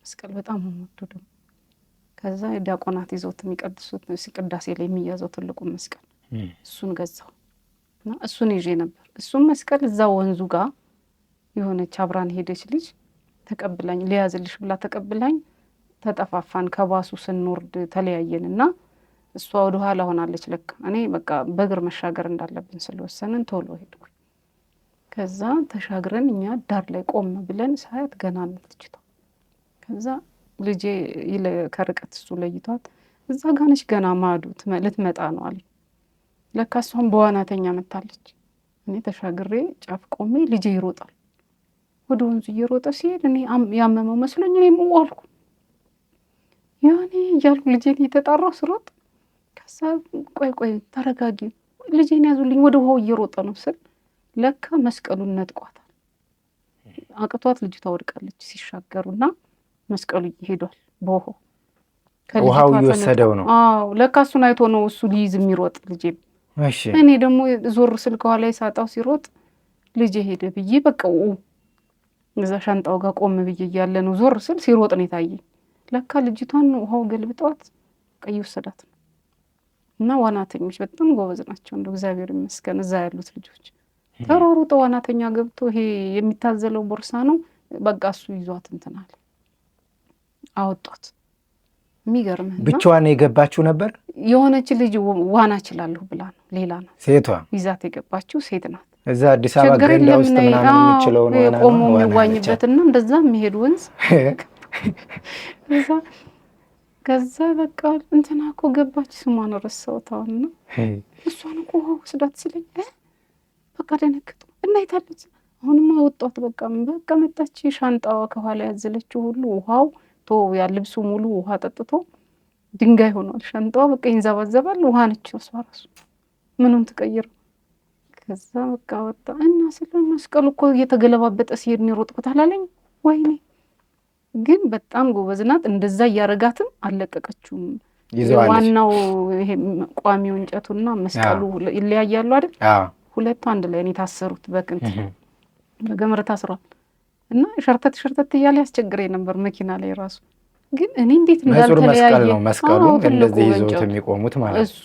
መስቀል በጣም ወዶ ደግሞ ከዛ ዲያቆናት ይዘውት የሚቀድሱት ቅዳሴ ላይ የሚያዘው ትልቁ መስቀል እሱን ገዛው እና እሱን ይዤ ነበር። እሱን መስቀል እዛ ወንዙ ጋር የሆነች አብራን ሄደች ልጅ ተቀብላኝ ሊያዝልሽ ብላ ተቀብላኝ ተጠፋፋን። ከባሱ ስንወርድ ተለያየንና እሷ ወደ ኋላ ሆናለች። ለካ እኔ በቃ በእግር መሻገር እንዳለብን ስለወሰንን ቶሎ ሄድኩኝ። ከዛ ተሻግረን እኛ ዳር ላይ ቆም ብለን ሳያት ገና ነው ልጅቷ። ከዛ ልጄ ከርቀት እሱ ለይቷት እዛ ጋር ነች ገና ማዱ ልትመጣ ነው አለኝ። ለካ እሷም በዋናተኛ መታለች። እኔ ተሻግሬ ጫፍ ቆሜ ልጄ ይሮጣል። ወደ ወንዙ እየሮጠ ሲሄድ እኔ ያመመው መስሎኝ እኔ አልኩ ያኔ እያልኩ ልጄን እየተጣራው ስሮጥ ከዛ ቆይ ተረጋጊ ልጄን ያዙልኝ ወደ ውሃው እየሮጠ ነው ስል ለካ መስቀሉን ነጥቋታል። አቅቷት ልጅቷ ወድቃለች ሲሻገሩና መስቀሉ ሄዷል በውሃው ውሃው እየወሰደው ነው። አዎ ለካ እሱን አይቶ ነው እሱ ሊይዝ የሚሮጥ ልጄ። እሺ እኔ ደግሞ ዞር ስል ከኋላ ሳጣው ሲሮጥ ልጄ ሄደ ብዬ በቃ እዛ ሻንጣው ጋር ቆም ብዬ እያለ ነው ዞር ስል ሲሮጥ ነው የታየኝ። ለካ ልጅቷን ውሃው ገልብጧት ቀይ ወሰዳት ነው። እና ዋናተኞች በጣም ጎበዝ ናቸው እንደው እግዚአብሔር ይመስገን። እዛ ያሉት ልጆች ተሯሩጦ ዋናተኛ ገብቶ ይሄ የሚታዘለው ቦርሳ ነው በቃ እሱ ይዟት እንትን አለ አወጣት። የሚገርምህ ብቻዋን የገባችው ነበር። የሆነች ልጅ ዋና እችላለሁ ብላ ነው ሌላ ነው ሴቷ ይዛት የገባችው ሴት ናት። እዛ አዲስ አበባ ገንዳ ውስጥ ምናምን የምችለው ነው ዋና ቆሞ የሚዋኝበትና እንደዛ የሚሄድ ወንዝ ከዛ በቃ እንትና እኮ ገባች ስሟን ረሳሁታውና እሷን እኮ ወስዳት ሲለኝ በቃ ደነገጥኩ። እና የታለች አሁንማ ወጣት በቃ መጣች። ሻንጣዋ ከኋላ ያዘለችው ሁሉ ውሃው ያ ልብሱ ሙሉ ውሃ ጠጥቶ ድንጋይ ሆኗል። ሻንጣዋ በቃ ይንዘባዘባል። ውሃ ነች እሷ ራሱ ምንም ትቀይረው። ከዛ በቃ ወጣ እና ስለ መስቀሉ እኮ እየተገለባበጠ ሲሄድ ነው የሮጥኩት አላለኝ። ወይኔ ግን በጣም ጎበዝ ናት። እንደዛ እያረጋትም አለቀቀችውም። ዋናው ይሄ ቋሚው እንጨቱና መስቀሉ ይለያያሉ አይደል? ሁለቱ አንድ ላይ ነው የታሰሩት በገመድ ታስሯል። እና ሸርተት እያለ ያስቸግረኝ ነበር መኪና ላይ ራሱ። ግን እኔ እንዴት እንዳልተለያየ ነው መስቀሉ እንደዚህ ይዘውት የሚቆሙት ማለት እሱ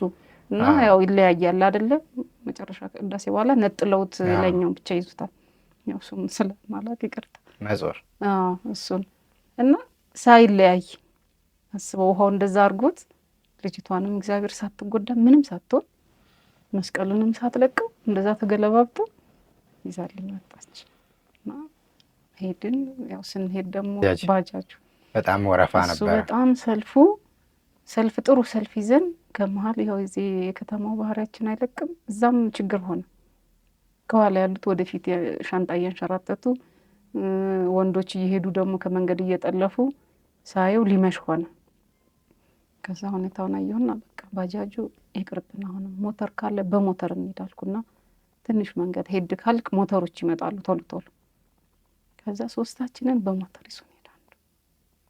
እና ያው ይለያያል አይደለ? መጨረሻ ቅዳሴ በኋላ ነጥለውት ላይኛው ብቻ ይዙታል። ያው እሱም ስለማላውቅ ይቅርታ መዞር እሱን እና ሳይለያይ አስበው ውሃው እንደዛ አድርጎት ልጅቷንም እግዚአብሔር ሳትጎዳ ምንም ሳትሆን መስቀሉንም ሳትለቀው እንደዛ ተገለባብጦ ይዛልኝ ወጣች። እና ሄድን። ያው ስንሄድ ደግሞ ባጃጁ በጣም ወረፋ ነበር። እሱ በጣም ሰልፍ ጥሩ ሰልፍ ይዘን ከመሀል ያው እዚህ የከተማው ባህሪያችን አይለቅም። እዛም ችግር ሆነ። ከኋላ ያሉት ወደፊት ሻንጣ እያንሸራተቱ ወንዶች እየሄዱ ደግሞ ከመንገድ እየጠለፉ ሳየው ሊመሽ ሆነ። ከዛ ሁኔታውን አየሁና በቃ ባጃጁ ይቅርብና አሁን ሞተር ካለ በሞተር እንሄዳልኩና ትንሽ መንገድ ሄድ ካልክ ሞተሮች ይመጣሉ ቶሎ ቶሎ። ከዛ ሶስታችንን በሞተር ይዞን ሄዳሉ።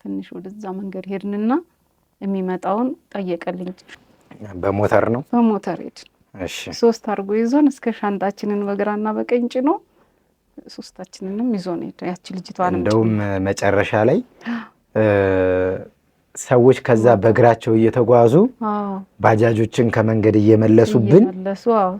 ትንሽ ወደዛ መንገድ ሄድንና የሚመጣውን ጠየቀልኝ። በሞተር ነው በሞተር ሄድን። እሺ 3 አርጎ ይዞን እስከ ሻንጣችንን በግራና በቀኝ ጭኖ ሶስታችንንም ይዞን ሄደ። ያቺ ልጅቷን እንደውም መጨረሻ ላይ ሰዎች ከዛ በእግራቸው እየተጓዙ ባጃጆችን ከመንገድ እየመለሱብን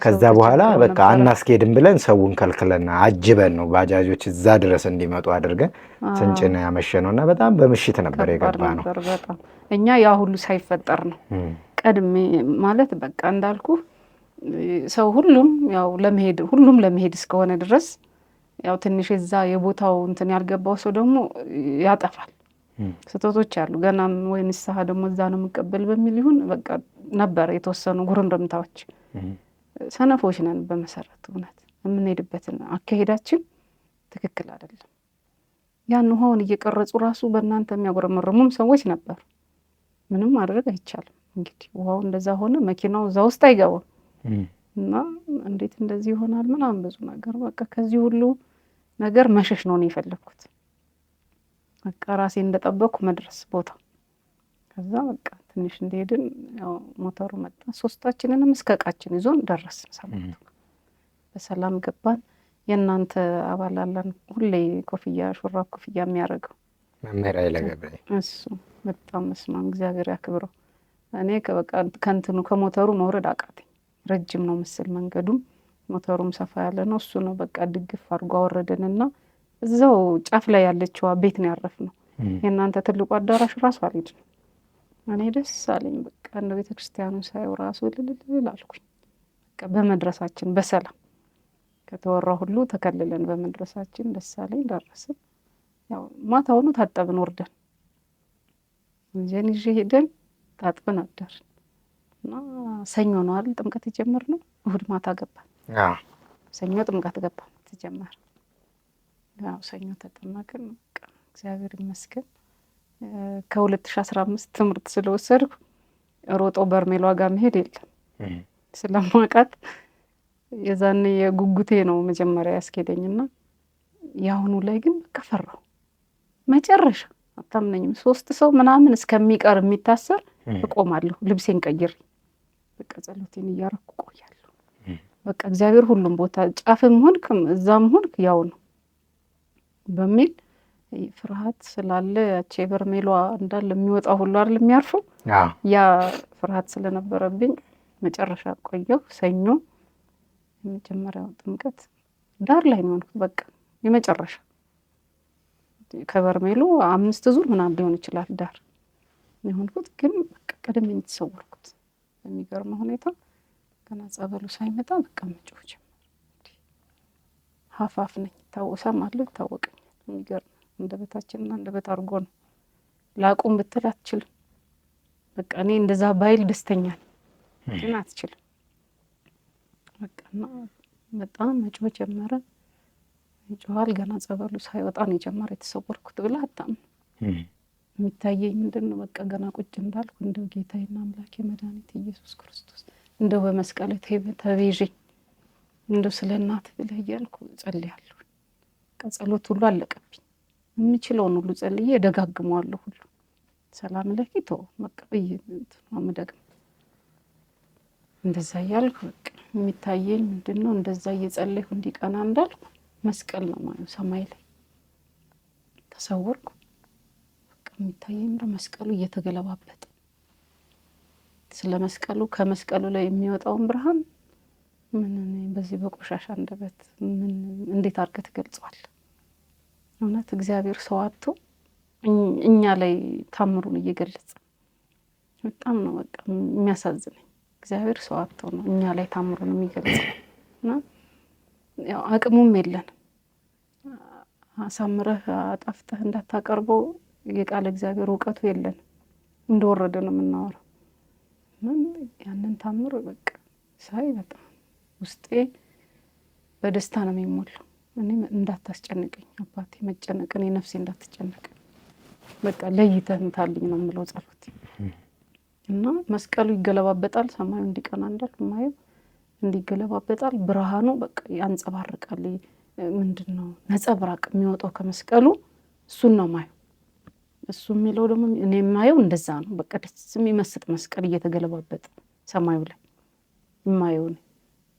ከዛ በኋላ በቃ አናስኬድም ብለን ሰውን ከልክለና አጅበን ነው ባጃጆች እዛ ድረስ እንዲመጡ አድርገን ስንጭን ያመሸነውና በጣም በምሽት ነበር የገባ ነው። በጣም እኛ ያ ሁሉ ሳይፈጠር ነው ቀድሜ ማለት በቃ እንዳልኩ ሰው ሁሉም ለመሄድ እስከሆነ ድረስ ያው ትንሽ እዛ የቦታው እንትን ያልገባው ሰው ደግሞ ያጠፋል። ስህተቶች አሉ ገናም ወይ ንስሐ ደግሞ እዛ ነው መቀበል በሚል ይሁን በቃ ነበር የተወሰኑ ጉርምርምታዎች። ሰነፎች ነን በመሰረቱ እውነት የምንሄድበትን አካሄዳችን ትክክል አይደለም። ያን ውሃውን እየቀረጹ ራሱ በእናንተ የሚያጉረመርሙም ሰዎች ነበሩ። ምንም ማድረግ አይቻልም። እንግዲህ ውሃው እንደዛ ሆነ፣ መኪናው እዛ ውስጥ አይገባም እና እንዴት እንደዚህ ይሆናል ምናምን ብዙ ነገር በቃ ከዚህ ሁሉ ነገር መሸሽ ነው የፈለኩት። በቃ ራሴ እንደጠበቅኩ መድረስ ቦታ። ከዛ በቃ ትንሽ እንደሄድን ያው ሞተሩ መጣ። ሶስታችንንም እስከ ዕቃችን ይዞን ደረስን። ሰማቱ በሰላም ገባን። የእናንተ አባል አለን ሁሌ ኮፍያ ሹራብ ኮፍያ የሚያደርገው መምህር አይለገብኝ እሱ በጣም መስማም እግዚአብሔር ያክብረው። እኔ በቃ ከንትኑ ከሞተሩ መውረድ አቃተኝ። ረጅም ነው መሰል መንገዱም ሞተሩም ሰፋ ያለ ነው። እሱ ነው በቃ ድግፍ አድርጎ አወረደንና እዛው ጫፍ ላይ ያለችው ቤት ነው ያረፍነው። የእናንተ ትልቁ አዳራሽ ራሱ አልሄድንም። እኔ ደስ አለኝ በቃ እንደ ቤተክርስቲያኑ ሳይው ራሱ ልልል አልኩኝ። በቃ በመድረሳችን በሰላም ከተወራ ሁሉ ተከልለን በመድረሳችን ደስ አለኝ። ደረስን። ያው ማታውኑ ታጠብን ወርደን እንጀን ይዤ ሄደን ታጥበን አደርን እና ሰኞ ነው አይደል ጥምቀት የጀመርነው። እሁድ ማታ ገባን። ሰኞ ጥምቀት ገባን ተጀመረ። ያው ሰኞ ተጠመቅን። በቃ እግዚአብሔር ይመስገን። ከ2015 ትምህርት ስለወሰድኩ ሮጦ በርሜሏ ጋር መሄድ የለም ስለማውቃት የዛኔ የጉጉቴ ነው መጀመሪያ ያስኬደኝና ያሁኑ ላይ ግን በቃ ፈራሁ። መጨረሻ አታምነኝም 3 ሰው ምናምን እስከሚቀር የሚታሰር እቆማለሁ። ልብሴን ቀይሬ በቃ ጸሎቴን እያረኩ ቆያለሁ። በቃ እግዚአብሔር ሁሉም ቦታ ጫፍም ሆንክ እዛም ሆንክ ያው ነው በሚል ፍርሃት ስላለ ያቺ በርሜሏ እንዳለ የሚወጣው ሁሉ አይደል የሚያርፈው ያ ፍርሃት ስለነበረብኝ መጨረሻ ቆየሁ። ሰኞ የመጀመሪያው ጥምቀት ዳር ላይ ነው በቃ የመጨረሻ ከበርሜሉ 5 ዙር ምናምን ሊሆን ይችላል ዳር የሆንኩት። ግን በቃ ቀደም የተሰወርኩት በሚገርም ሁኔታ ገና ጸበሉ ሳይመጣ በቃ መጮህ ጀመረ። ሀፋፍ ነኝ ታወሳም አለ ታወቀኝ። የሚገርም እንደበታችንና እንደበት አድርጎ ነው ላቁም ብትል አትችልም። በቃ እኔ እንደዛ ባይል ደስተኛ ነኝ ግን አትችልም። በቃና በጣም መጮህ ጀመረ። ይጮሃል ገና ጸበሉ ሳይወጣ ነው የጀመረ የተሰወርኩት ብላ አታም የሚታየኝ ምንድነው በቃ ገና ቁጭ እንዳልኩ እንደው ጌታዬና አምላኬ መድኃኒቴ ኢየሱስ ክርስቶስ እንደው በመስቀል ተቤዤ እንደው ስለ እናት ብለህ እያልኩ ጸልያለሁ። ጸሎት ሁሉ አለቀብኝ። የምችለውን ሁሉ ጸልዬ ደጋግመዋለሁ ሁሉ ሰላም ለኪቶ መቀበይ ነው መደግም እንደዛ እያልኩ በቃ የሚታየኝ ምንድነው እንደዛ እየጸለይኩ እንዲቀና እንዳልኩ መስቀል ነው ማለት ሰማይ ላይ ተሰወርኩ። በቃ የሚታየኝ መስቀሉ እየተገለባበጠ ስለ መስቀሉ ከመስቀሉ ላይ የሚወጣውን ብርሃን ምን በዚህ በቆሻሻ እንደበት ምን እንዴት አድርገህ ትገልጸዋል? እውነት እግዚአብሔር ሰው አጥቶ እኛ ላይ ታምሩን እየገለጸ በጣም ነው በቃ የሚያሳዝነኝ። እግዚአብሔር ሰው አጥቶ ነው እኛ ላይ ታምሩን የሚገልጸው እና ያው አቅሙም የለን አሳምረህ አጣፍተህ እንዳታቀርበው የቃል እግዚአብሔር እውቀቱ የለን። እንደወረደ ነው የምናወራው። ያንን ታምር በቃ ሳይ በጣም ውስጤ በደስታ ነው የሚሞላው። እኔ እንዳታስጨንቀኝ አባቴ መጨነቅ እኔ ነፍሴ እንዳትጨነቅ በቃ ለይተህ እንታልኝ ነው የምለው ጸሎት። እና መስቀሉ ይገለባበጣል። ሰማዩ እንዲቀና እንዳል ማየው እንዲገለባበጣል። ብርሃኑ በቃ ያንጸባርቃል። ምንድነው ነጸብራቅ የሚወጣው ከመስቀሉ እሱን ነው ማየው። እሱ የሚለው ደግሞ እኔ ማየው እንደዛ ነው። በቃ ደስ የሚመስጥ መስቀል እየተገለባበጠ ሰማዩ ላይ ማየው ነው።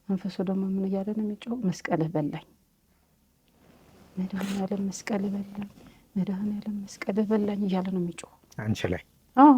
መንፈሱ ደግሞ ምን እያለ ነው የሚጮህ? መስቀልህ በላኝ፣ መድኃኔዓለም መስቀልህ በላኝ፣ መድኃኔዓለም መስቀልህ በላኝ እያለ ነው የሚጮህ አንቺ ላይ። አዎ